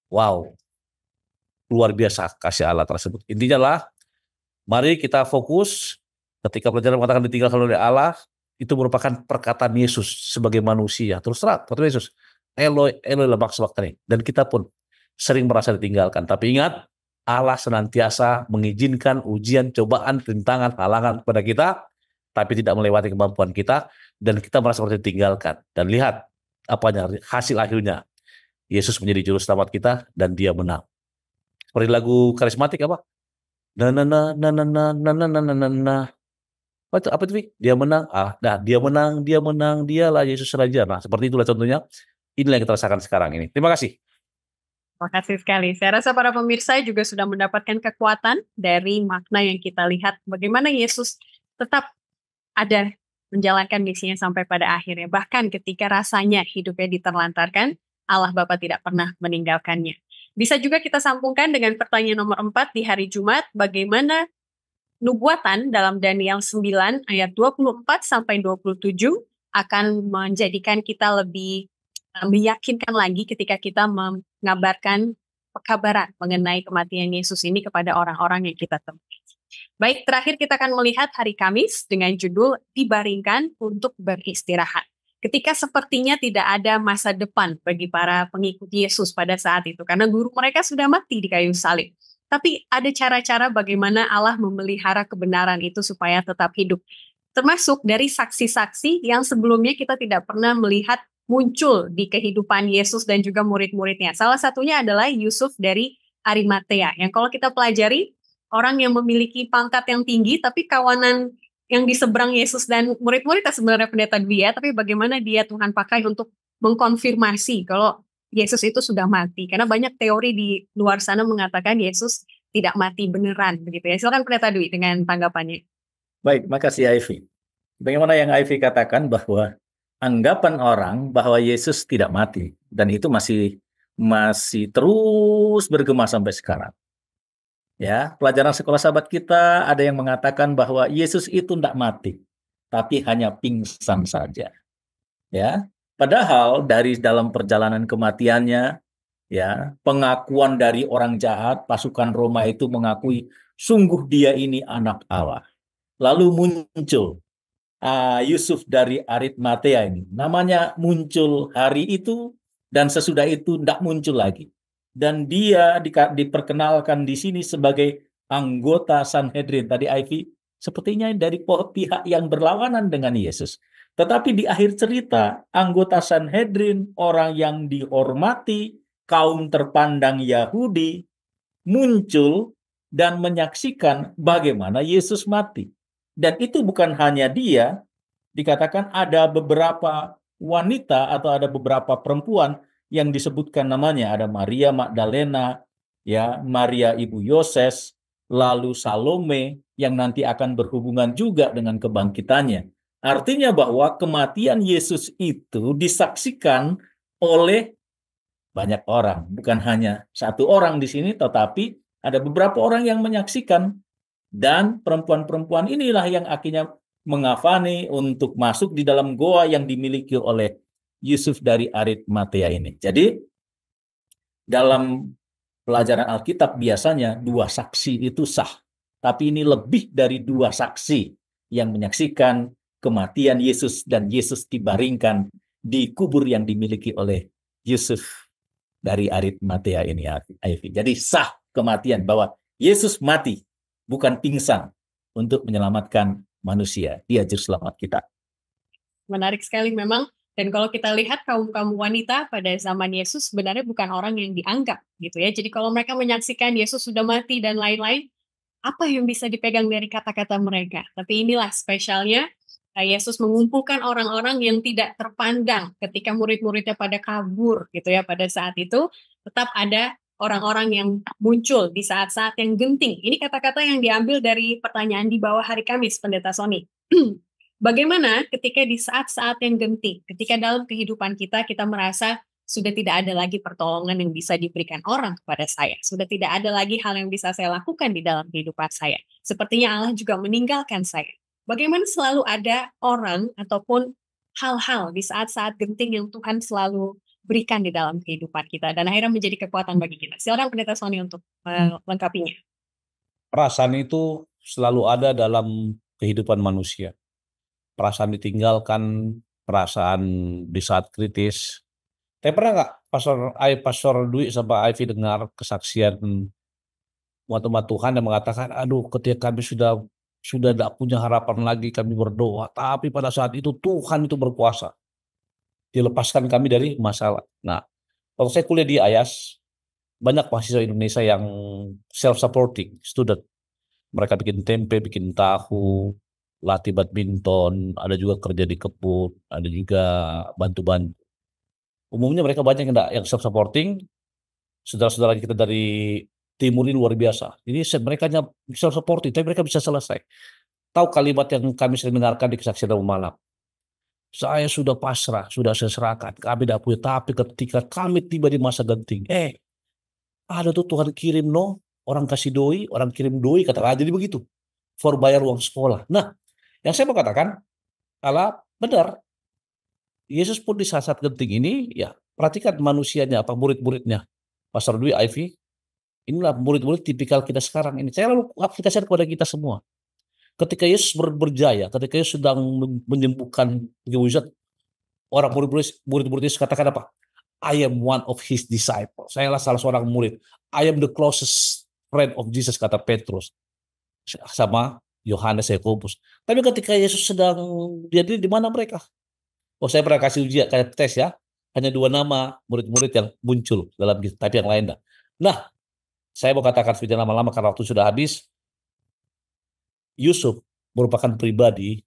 wow, luar biasa kasih Allah tersebut. Intinya lah, mari kita fokus ketika pelajaran mengatakan ditinggalkan oleh Allah, itu merupakan perkataan Yesus sebagai manusia. Terus terang, kata Yesus, Eloi, Eloi lama sabachthani. Dan kita pun sering merasa ditinggalkan. Tapi ingat, Allah senantiasa mengizinkan ujian, cobaan, rintangan, halangan kepada kita, tapi tidak melewati kemampuan kita, dan kita merasa seperti ditinggalkan. Dan lihat apanya hasil akhirnya. Yesus menjadi juru selamat kita, dan Dia menang. Seperti lagu karismatik apa? Apa itu? Dia menang. Dia menang, dialah Yesus Raja. Nah, seperti itulah contohnya. Inilah yang kita rasakan sekarang ini. Terima kasih. Terima kasih sekali. Saya rasa para pemirsa juga sudah mendapatkan kekuatan dari makna yang kita lihat. Bagaimana Yesus tetap ada menjalankan misinya sampai pada akhirnya. Bahkan ketika rasanya hidupnya diterlantarkan, Allah Bapa tidak pernah meninggalkannya. Bisa juga kita sambungkan dengan pertanyaan nomor 4 di hari Jumat. Bagaimana nubuatan dalam Daniel 9 ayat 24 sampai 27 akan menjadikan kita lebih meyakinkan lagi ketika kita mengabarkan kabaran mengenai kematian Yesus ini kepada orang-orang yang kita temui. Baik, terakhir kita akan melihat hari Kamis dengan judul dibaringkan untuk beristirahat. Ketika sepertinya tidak ada masa depan bagi para pengikut Yesus pada saat itu, karena guru mereka sudah mati di kayu salib. Tapi ada cara-cara bagaimana Allah memelihara kebenaran itu supaya tetap hidup. Termasuk dari saksi-saksi yang sebelumnya kita tidak pernah melihat muncul di kehidupan Yesus dan juga murid-muridnya. Salah satunya adalah Yusuf dari Arimatea, yang kalau kita pelajari, orang yang memiliki pangkat yang tinggi, tapi kawanan yang di seberang Yesus dan murid-muridnya sebenarnya Pendeta Dwi, tapi bagaimana dia Tuhan pakai untuk mengkonfirmasi kalau Yesus itu sudah mati. Karena banyak teori di luar sana mengatakan Yesus tidak mati beneran begitu ya. Silakan Pendeta Dwi dengan tanggapannya. Baik, makasih Ivy. Bagaimana yang Ivy katakan bahwa anggapan orang bahwa Yesus tidak mati, dan itu masih terus bergema sampai sekarang. Ya, pelajaran sekolah sahabat kita ada yang mengatakan bahwa Yesus itu tidak mati, tapi hanya pingsan saja. Ya, padahal dari dalam perjalanan kematiannya, ya, pengakuan dari orang jahat, pasukan Roma itu mengakui sungguh dia ini anak Allah. Lalu muncul Yusuf dari Arimatea ini. Namanya muncul hari itu dan sesudah itu tidak muncul lagi. Dan dia diperkenalkan di sini sebagai anggota Sanhedrin. Tadi Ivy sepertinya dari pihak yang berlawanan dengan Yesus. Tetapi di akhir cerita, anggota Sanhedrin, orang yang dihormati, kaum terpandang Yahudi, muncul dan menyaksikan bagaimana Yesus mati. Dan itu bukan hanya dia, dikatakan ada beberapa wanita atau ada beberapa perempuan yang disebutkan namanya. Ada Maria Magdalena, ya, Maria ibu Yoses, lalu Salome yang nanti akan berhubungan juga dengan kebangkitannya. Artinya bahwa kematian Yesus itu disaksikan oleh banyak orang, bukan hanya satu orang di sini, tetapi ada beberapa orang yang menyaksikan. Dan perempuan-perempuan inilah yang akhirnya mengafani untuk masuk di dalam goa yang dimiliki oleh Yusuf dari Arimatea ini. Jadi dalam pelajaran Alkitab biasanya 2 saksi itu sah. Tapi ini lebih dari 2 saksi yang menyaksikan kematian Yesus dan Yesus dibaringkan di kubur yang dimiliki oleh Yusuf dari Arimatea ini. Jadi sah kematian, bahwa Yesus mati, bukan pingsan, untuk menyelamatkan manusia. Dia juru selamat kita. Menarik sekali memang. Dan kalau kita lihat kaum wanita pada zaman Yesus sebenarnya bukan orang yang dianggap gitu ya. Jadi kalau mereka menyaksikan Yesus sudah mati dan lain-lain, apa yang bisa dipegang dari kata-kata mereka? Tapi inilah spesialnya Yesus mengumpulkan orang-orang yang tidak terpandang ketika murid-muridnya pada kabur gitu ya pada saat itu. Tetap ada orang-orang yang muncul di saat-saat yang genting. Ini kata-kata yang diambil dari pertanyaan di bawah hari Kamis, Pendeta Sony. Bagaimana ketika di saat-saat yang genting, ketika dalam kehidupan kita merasa sudah tidak ada lagi pertolongan yang bisa diberikan orang kepada saya. Sudah tidak ada lagi hal yang bisa saya lakukan di dalam kehidupan saya. Sepertinya Allah juga meninggalkan saya. Bagaimana selalu ada orang ataupun hal-hal di saat-saat genting yang Tuhan selalu berikan di dalam kehidupan kita dan akhirnya menjadi kekuatan bagi kita. Silakan Pendeta Sony untuk melengkapinya. Perasaan itu selalu ada dalam kehidupan manusia. Perasaan ditinggalkan, perasaan di saat kritis. Tapi pernah nggak Pastor Dwi sama Ivy dengar kesaksian umat Tuhan yang mengatakan, aduh ketika kami sudah tidak punya harapan lagi, kami berdoa, tapi pada saat itu Tuhan itu berkuasa. Dilepaskan kami dari masalah. Nah, waktu saya kuliah di IAS, banyak mahasiswa Indonesia yang self-supporting student. Mereka bikin tempe, bikin tahu, latih badminton, ada juga kerja di kebun, ada juga bantu-bantu. Umumnya mereka banyak yang self-supporting. Saudara-saudara kita dari timur ini luar biasa. Jadi mereka hanya self-supporting, tapi mereka bisa selesai. Tahu kalimat yang kami sering dengarkan di kesaksian Rabu malam. Saya sudah pasrah, sudah saya serahkan. Kami tidak punya, tapi ketika kami tiba di masa genting, ada tuh Tuhan kirim orang kasih doi, orang kirim doi, kata jadi begitu. For bayar uang sekolah. Nah, yang saya mau katakan, kalau benar, Yesus pun di saat-saat genting ini, ya perhatikan manusianya, murid-muridnya. Pastor Dwi, Ivy, inilah murid-murid tipikal kita sekarang ini. Saya lalu aplikasikan kepada kita semua. Ketika Yesus berjaya, ketika Yesus sedang menyembuhkan mukjizat, orang murid-murid Yesus katakan apa? I am one of his disciples. Saya adalah salah seorang murid. I am the closest friend of Jesus, kata Petrus. Sama Yohanes, Yakobus. Tapi ketika Yesus sedang jadi di mana mereka? Oh, saya pernah kasih ujian kayak tes ya. Hanya 2 nama murid-murid yang muncul dalam gitu, tapi yang lain enggak. Nah, saya mau katakan sudah lama-lama karena waktu sudah habis. Yusuf merupakan pribadi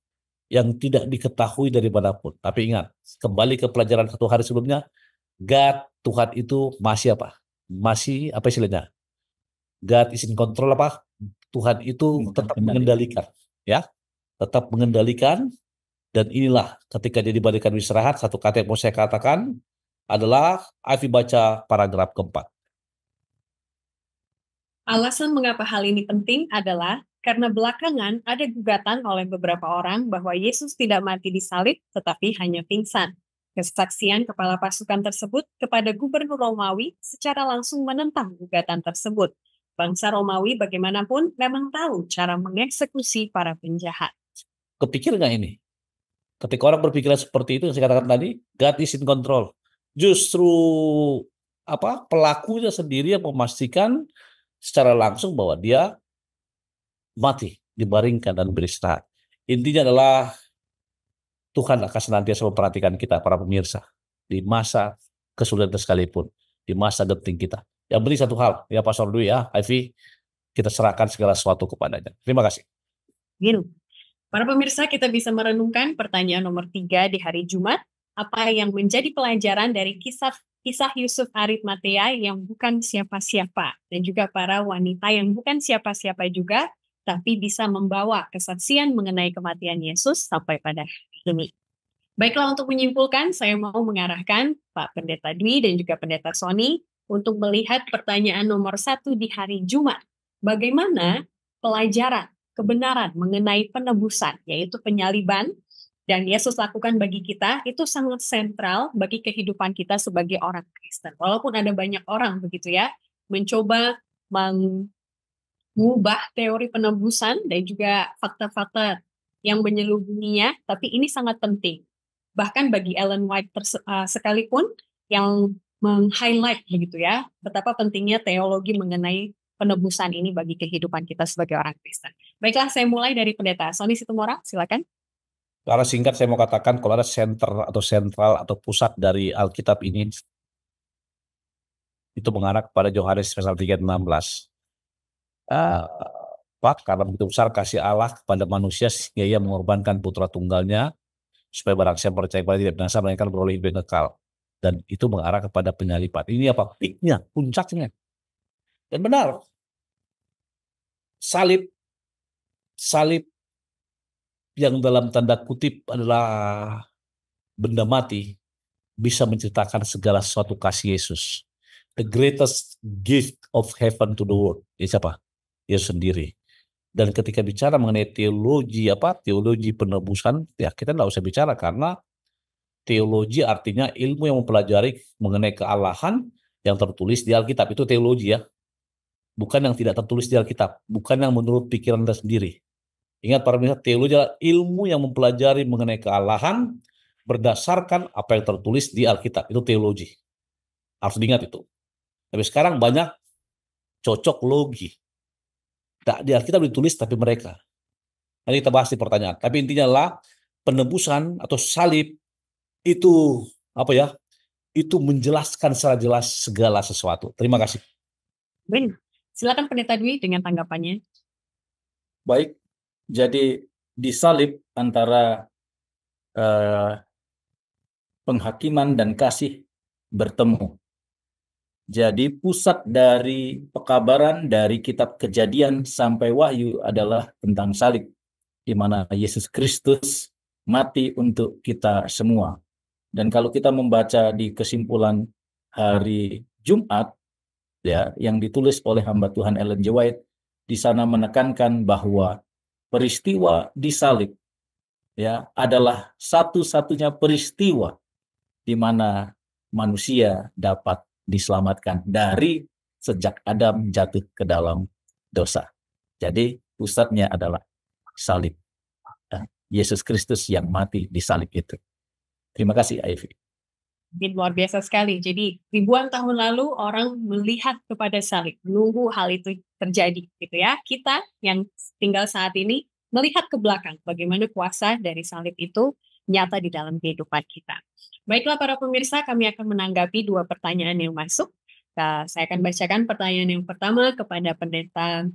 yang tidak diketahui dari manapun. Tapi ingat, kembali ke pelajaran 1 hari sebelumnya, God, Tuhan itu masih apa? Masih apa istilahnya? God is in control apa? Tuhan itu tetap mengendalikan, ya, tetap mengendalikan. Dan inilah ketika dia diberikan istirahat, satu kata yang mau saya katakan adalah Ivy baca paragraf keempat. Alasan mengapa hal ini penting adalah karena belakangan ada gugatan oleh beberapa orang bahwa Yesus tidak mati di salib tetapi hanya pingsan. Kesaksian kepala pasukan tersebut kepada gubernur Romawi secara langsung menentang gugatan tersebut. Bangsa Romawi bagaimanapun memang tahu cara mengeksekusi para penjahat. Kepikir nggak ini? Ketika orang berpikiran seperti itu yang saya katakan tadi, God is in control. Justru pelakunya sendiri yang memastikan secara langsung bahwa dia mati, dibaringkan dan beristirahat. Intinya adalah Tuhan akan senantiasa memperhatikan kita, para pemirsa, di masa kesulitan sekalipun, di masa genting kita. Yang penting satu hal, ya Pastor Dwi, ya Ivy, kita serahkan segala sesuatu kepadanya. Terima kasih. Gitu. Para pemirsa, kita bisa merenungkan pertanyaan nomor 3 di hari Jumat. Apa yang menjadi pelajaran dari kisah Yusuf Arimatea yang bukan siapa-siapa, dan juga para wanita yang bukan siapa-siapa juga, tapi bisa membawa kesaksian mengenai kematian Yesus sampai pada hari ini. Baiklah, untuk menyimpulkan, saya mau mengarahkan Pak Pendeta Dwi dan juga Pendeta Sony untuk melihat pertanyaan nomor 1 di hari Jumat. Bagaimana pelajaran kebenaran mengenai penebusan, yaitu penyaliban, dan Yesus lakukan bagi kita, itu sangat sentral bagi kehidupan kita sebagai orang Kristen. Walaupun ada banyak orang begitu ya, mencoba mengubah teori penebusan dan juga fakta-fakta yang menyeluruhinya, tapi ini sangat penting. Bahkan bagi Ellen White sekalipun yang meng-highlight begitu ya, betapa pentingnya teologi mengenai penebusan ini bagi kehidupan kita sebagai orang Kristen. Baiklah, saya mulai dari Pendeta Sony Situmorang, silakan. Secara singkat saya mau katakan kalau ada sentral atau pusat dari Alkitab ini, itu mengarah kepada Yohanes pasal 3:16. Karena begitu besar kasih Allah kepada manusia sehingga ia mengorbankan putra tunggalnya supaya barang siapa percaya kepada tidak binasa melainkan beroleh hidup yang kekal. Dan itu mengarah kepada penyaliban. Ini peaknya, puncaknya. Dan benar, salib yang dalam tanda kutip adalah benda mati bisa menceritakan segala sesuatu kasih Yesus. The greatest gift of heaven to the world. Siapa? Yesus sendiri. Dan ketika bicara mengenai teologi penebusan, ya kita tidak usah bicara karena teologi artinya ilmu yang mempelajari mengenai kealahan yang tertulis di Alkitab. Itu teologi ya. Bukan yang tidak tertulis di Alkitab, bukan yang menurut pikiran Anda sendiri. Ingat para pemirsa, teologi adalah ilmu yang mempelajari mengenai kealahan berdasarkan apa yang tertulis di Alkitab. Itu teologi. Harus diingat itu. Tapi sekarang banyak cocok logi. Di Alkitab ditulis tapi mereka. Nanti kita bahas di pertanyaan. Tapi intinya adalah penebusan atau salib itu itu menjelaskan secara jelas segala sesuatu. Terima kasih. Ben, silakan Pendeta Dwi dengan tanggapannya. Baik, jadi disalib antara penghakiman dan kasih bertemu. Jadi pusat dari pekabaran dari kitab Kejadian sampai Wahyu adalah tentang salib, di mana Yesus Kristus mati untuk kita semua. Dan kalau kita membaca di kesimpulan hari Jumat, ya, yang ditulis oleh hamba Tuhan Ellen G. White, di sana menekankan bahwa peristiwa disalib, ya, adalah satu-satunya peristiwa di mana manusia dapat diselamatkan dari sejak Adam jatuh ke dalam dosa. Jadi pusatnya adalah salib. Yesus Kristus yang mati di salib itu. Terima kasih, Ivy. Luar biasa sekali. Jadi ribuan tahun lalu orang melihat kepada salib, menunggu hal itu terjadi, gitu ya. Kita yang tinggal saat ini melihat ke belakang bagaimana kuasa dari salib itu nyata di dalam kehidupan kita. Baiklah para pemirsa, kami akan menanggapi 2 pertanyaan yang masuk. Saya akan bacakan pertanyaan yang pertama kepada Pendeta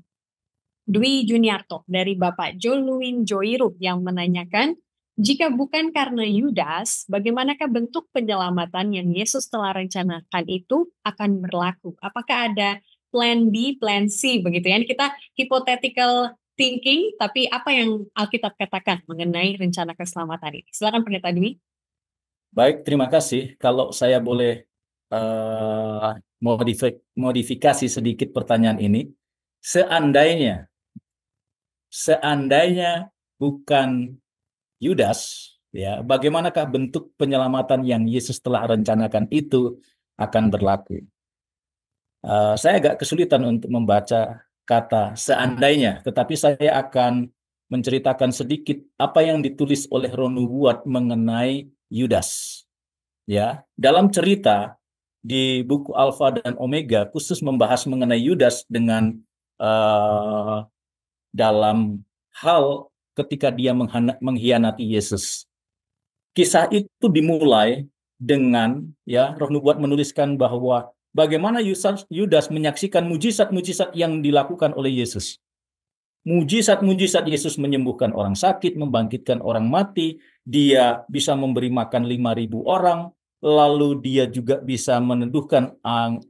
Dwi Juniarto dari Bapak Jolwin Joiru yang menanyakan, jika bukan karena Yudas, bagaimanakah bentuk penyelamatan yang Yesus telah rencanakan itu akan berlaku? Apakah ada plan B, plan C begitu ya. Ini kita hypothetical thinking, tapi apa yang Alkitab katakan mengenai rencana keselamatan ini? Silakan Pendeta Dwi. Baik, terima kasih. Kalau saya boleh modifikasi sedikit pertanyaan ini, seandainya bukan Yudas, ya, bagaimanakah bentuk penyelamatan yang Yesus telah rencanakan itu akan berlaku? Saya agak kesulitan untuk membaca kata seandainya, tetapi saya akan menceritakan sedikit apa yang ditulis oleh Roh Nubuat mengenai Yudas. Ya, dalam cerita di buku Alfa dan Omega khusus membahas mengenai Yudas dengan dalam hal ketika dia mengkhianati Yesus. Kisah itu dimulai dengan, ya, Roh Nubuat menuliskan bahwa bagaimana Yudas menyaksikan mujizat-mujizat yang dilakukan oleh Yesus. Mujizat-mujizat Yesus menyembuhkan orang sakit, membangkitkan orang mati, dia bisa memberi makan 5.000 orang, lalu dia juga bisa meneduhkan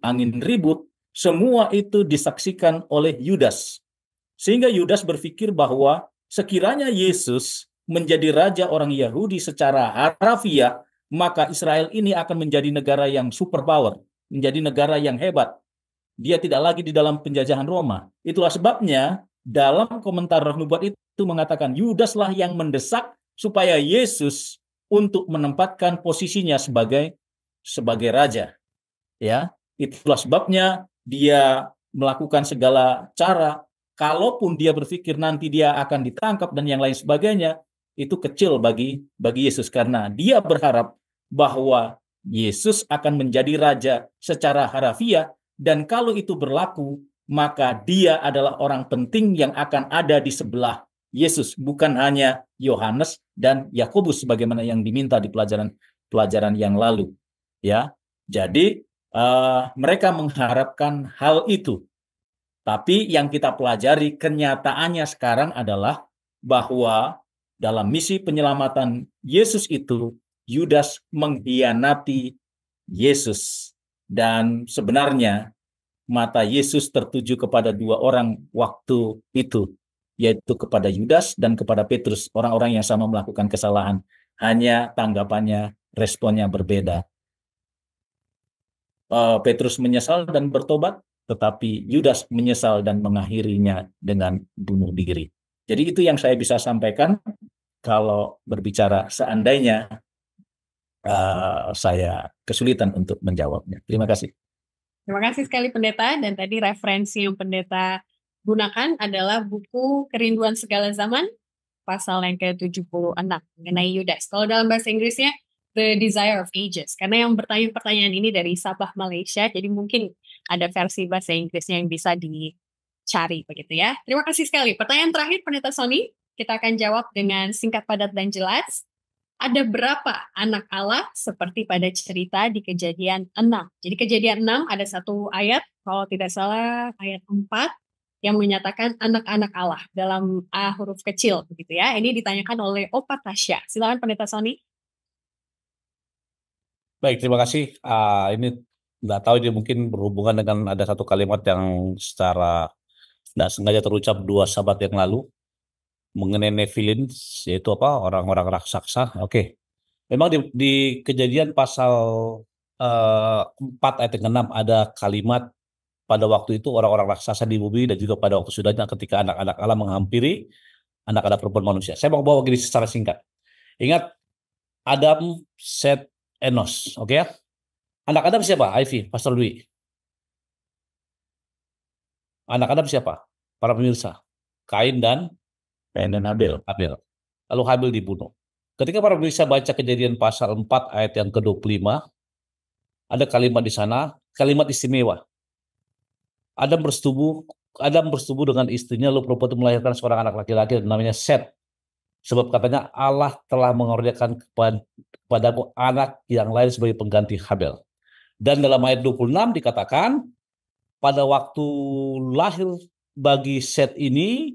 angin ribut. Semua itu disaksikan oleh Yudas. Sehingga Yudas berpikir bahwa sekiranya Yesus menjadi raja orang Yahudi secara harafiah, maka Israel ini akan menjadi negara yang superpower, menjadi negara yang hebat. Dia tidak lagi di dalam penjajahan Roma. Itulah sebabnya dalam komentar Roh Nubuat itu mengatakan Yudaslah yang mendesak supaya Yesus untuk menempatkan posisinya sebagai raja. Ya, itulah sebabnya dia melakukan segala cara. Kalaupun dia berpikir nanti dia akan ditangkap dan yang lain sebagainya, itu kecil bagi Yesus karena dia berharap bahwa Yesus akan menjadi raja secara harafiah, dan kalau itu berlaku, maka dia adalah orang penting yang akan ada di sebelah Yesus, bukan hanya Yohanes dan Yakobus sebagaimana yang diminta di pelajaran yang lalu. Ya, jadi mereka mengharapkan hal itu. Tapi yang kita pelajari kenyataannya sekarang adalah bahwa dalam misi penyelamatan Yesus itu, Yudas mengkhianati Yesus. Dan sebenarnya mata Yesus tertuju kepada dua orang waktu itu, yaitu kepada Yudas dan kepada Petrus, orang-orang yang sama melakukan kesalahan. Hanya tanggapannya, responnya berbeda. Petrus menyesal dan bertobat, tetapi Yudas menyesal dan mengakhirinya dengan bunuh diri. Jadi itu yang saya bisa sampaikan kalau berbicara seandainya saya kesulitan untuk menjawabnya. Terima kasih. Terima kasih sekali Pendeta, dan tadi referensi yang Pendeta gunakan adalah buku Kerinduan Segala Zaman, pasal yang ke-76 mengenai Yudas. Kalau dalam bahasa Inggrisnya, The Desire of Ages. Karena yang bertanya pertanyaan ini dari Sabah, Malaysia, jadi mungkin ada versi bahasa Inggrisnya yang bisa dicari begitu ya. Terima kasih sekali. Pertanyaan terakhir Pendeta Sony, kita akan jawab dengan singkat, padat, dan jelas. Ada berapa anak Allah seperti pada cerita di Kejadian 6? Jadi Kejadian 6 ada satu ayat, kalau tidak salah ayat 4, yang menyatakan anak-anak Allah dalam A huruf kecil begitu ya. Ini ditanyakan oleh Opa Tasya. Silakan Pendeta Sony. Baik, terima kasih. Ini nggak tahu, ini mungkin berhubungan dengan ada satu kalimat yang secara nggak sengaja terucap 2 sahabat yang lalu mengenai Nephilim, yaitu apa, orang-orang raksasa. Oke, memang di Kejadian pasal 4 ayat yang ke-6 ada kalimat pada waktu itu orang-orang raksasa di bumi, dan juga pada waktu sudahnya ketika anak-anak Allah menghampiri anak-anak perempuan manusia. Saya mau bawa gini secara singkat. Ingat Adam, Set, Enos, oke ya? Anak Adam siapa? Ivy, Pastor Dwi. Anak Adam siapa? Para pemirsa. Kain dan Habel. Lalu Habel dibunuh. Ketika para pemirsa baca Kejadian pasal 4 ayat yang ke-25, ada kalimat di sana, kalimat istimewa. Adam bersetubuh dengan istrinya, lalu perempuan itu melahirkan seorang anak laki-laki namanya Set. Sebab katanya Allah telah mengaruniakan kepadamu anak yang lain sebagai pengganti Habel. Dan dalam ayat 26 dikatakan pada waktu lahir bagi Set ini,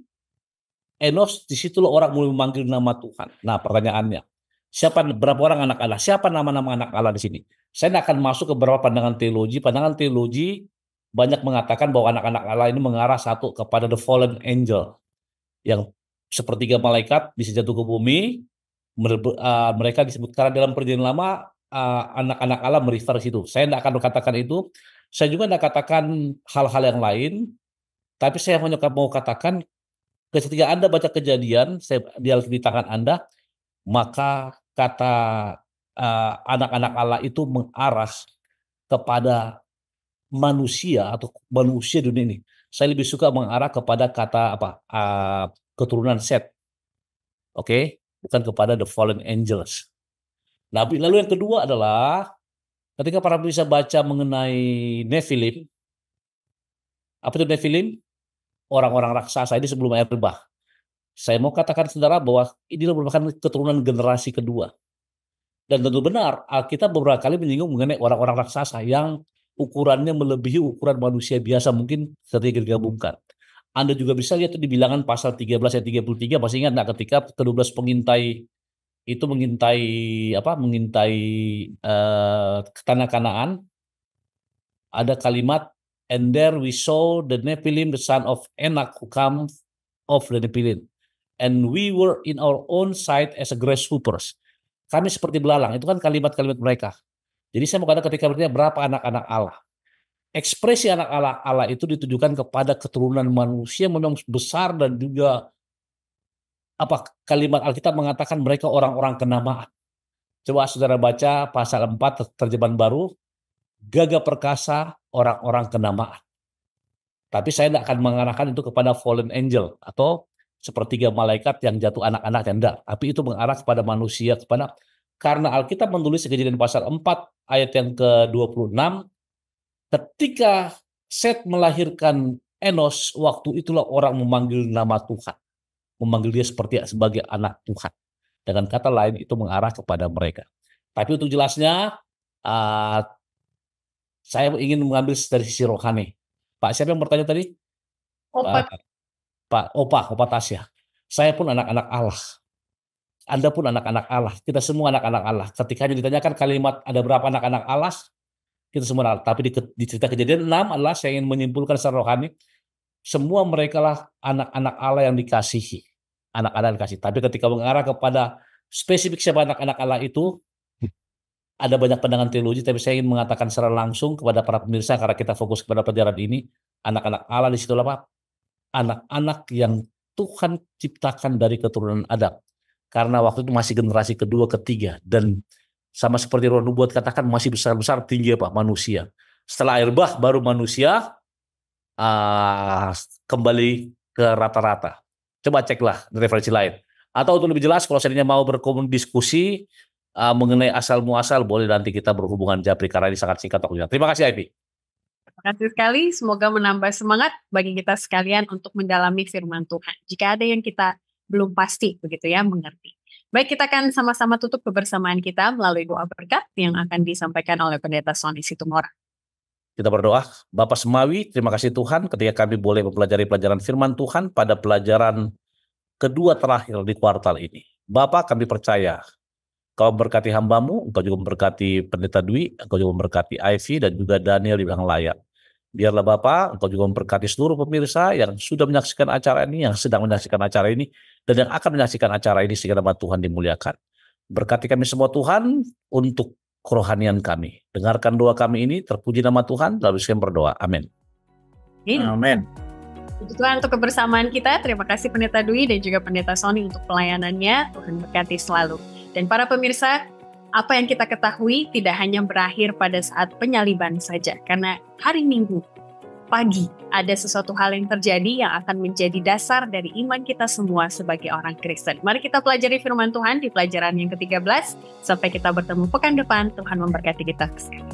Enos, disitulah orang mulai memanggil nama Tuhan. Nah, pertanyaannya, berapa orang anak Allah? Siapa nama-nama anak Allah di sini? Saya akan masuk ke beberapa pandangan teologi. Pandangan teologi banyak mengatakan bahwa anak-anak Allah ini mengarah satu kepada the fallen angel, yang sepertiga malaikat bisa jatuh ke bumi. Mereka disebut, karena dalam perjanjian lama anak-anak Allah merefer ke situ. Saya tidak akan katakan itu. Saya juga tidak katakan hal-hal yang lain. Tapi saya mau katakan, ketika Anda baca Kejadian, di tangan Anda, maka kata anak-anak Allah itu mengarah kepada manusia atau manusia dunia ini. Saya lebih suka mengarah kepada kata keturunan Set, oke, bukan kepada the fallen angels. Nah, lalu yang kedua adalah ketika para pemirsa baca mengenai Nephilim. Apa itu Nephilim? Orang-orang raksasa ini sebelum air bah. Saya mau katakan saudara bahwa ini merupakan keturunan generasi kedua. Dan tentu benar, Alkitab beberapa kali menyinggung mengenai orang-orang raksasa yang ukurannya melebihi ukuran manusia biasa, mungkin ketika digabungkan. Anda juga bisa lihat di Bilangan pasal 13 ayat 33, masih ingat nggak ketika ke-12 pengintai itu mengintai tanah Kanaan, ada kalimat, and there we saw the Nephilim, the son of Enak, who come of the Nephilim, and we were in our own sight as a grasshoppers. Kami seperti belalang. Itu kan kalimat-kalimat mereka. Jadi saya mau katakan ketika bertanya berapa anak-anak Allah, ekspresi anak Allah itu ditujukan kepada keturunan manusia memang besar, dan juga kalimat Alkitab mengatakan mereka orang-orang kenamaan. Coba saudara baca pasal 4 terjemahan baru, gagah perkasa, orang-orang kenamaan. Tapi saya tidak akan mengarahkan itu kepada fallen angel atau sepertiga malaikat yang jatuh anak-anak, tidak. Tapi itu mengarah kepada manusia, karena Alkitab menulis Kejadian pasal 4 ayat yang ke-26, ketika Set melahirkan Enos, waktu itulah orang memanggil nama Tuhan, memanggil dia sebagai anak Tuhan. Dengan kata lain itu mengarah kepada mereka. Tapi untuk jelasnya, saya ingin mengambil dari sisi rohani. Pak, siapa yang bertanya tadi? Pak Opa Tasya. Saya pun anak-anak Allah. Anda pun anak-anak Allah. Kita semua anak-anak Allah. Ketika ditanyakan kalimat ada berapa anak-anak Allah, kita semua anak. Tapi di cerita Kejadian 6 adalah saya ingin menyimpulkan secara rohani, semua mereka lah anak-anak Allah yang dikasihi. Anak-anak yang dikasihi. Tapi ketika mengarah kepada spesifik siapa anak-anak Allah itu, ada banyak pandangan teologi, tapi saya ingin mengatakan secara langsung kepada para pemirsa, karena kita fokus kepada pelajaran ini, anak-anak Allah di situ apa? Anak-anak yang Tuhan ciptakan dari keturunan Adam. Karena waktu itu masih generasi kedua, ketiga, dan sama seperti Roh Nubuat katakan masih besar-besar tinggi manusia. Setelah air bah baru manusia kembali ke rata-rata. Coba ceklah referensi lain. Atau untuk lebih jelas, kalau seandainya mau diskusi mengenai asal muasal, boleh nanti kita berhubungan japri, karena ini sangat singkat waktunya. Terima kasih Ivy. Terima kasih sekali, semoga menambah semangat bagi kita sekalian untuk mendalami firman Tuhan. Jika ada yang kita belum pasti begitu ya mengerti. Baik, kita akan sama-sama tutup kebersamaan kita melalui doa berkat yang akan disampaikan oleh Pendeta Sony Situmorang. Kita berdoa. Bapa Semawi, terima kasih Tuhan ketika kami boleh mempelajari pelajaran firman Tuhan pada pelajaran kedua terakhir di kuartal ini. Bapa, kami percaya Kau memberkati hamba-Mu, Engkau juga memberkati Pendeta Dwi, Engkau juga memberkati Ivy dan juga Daniel di belakang layar. Biarlah Bapa, Engkau juga memberkati seluruh pemirsa yang sudah menyaksikan acara ini, yang sedang menyaksikan acara ini, dan yang akan menyaksikan acara ini, sehingga nama Tuhan dimuliakan. Berkati kami semua Tuhan untuk kerohanian kami. Dengarkan doa kami ini, terpuji nama Tuhan, lalu saya berdoa. Amin. Amin. Puji Tuhan untuk kebersamaan kita. Terima kasih Pendeta Dwi dan juga Pendeta Sony untuk pelayanannya. Tuhan berkati selalu. Dan para pemirsa, apa yang kita ketahui tidak hanya berakhir pada saat penyaliban saja. Karena hari Minggu pagi ada sesuatu hal yang terjadi yang akan menjadi dasar dari iman kita semua sebagai orang Kristen. Mari kita pelajari firman Tuhan di pelajaran yang ke-13. Sampai kita bertemu pekan depan. Tuhan memberkati kita sekali.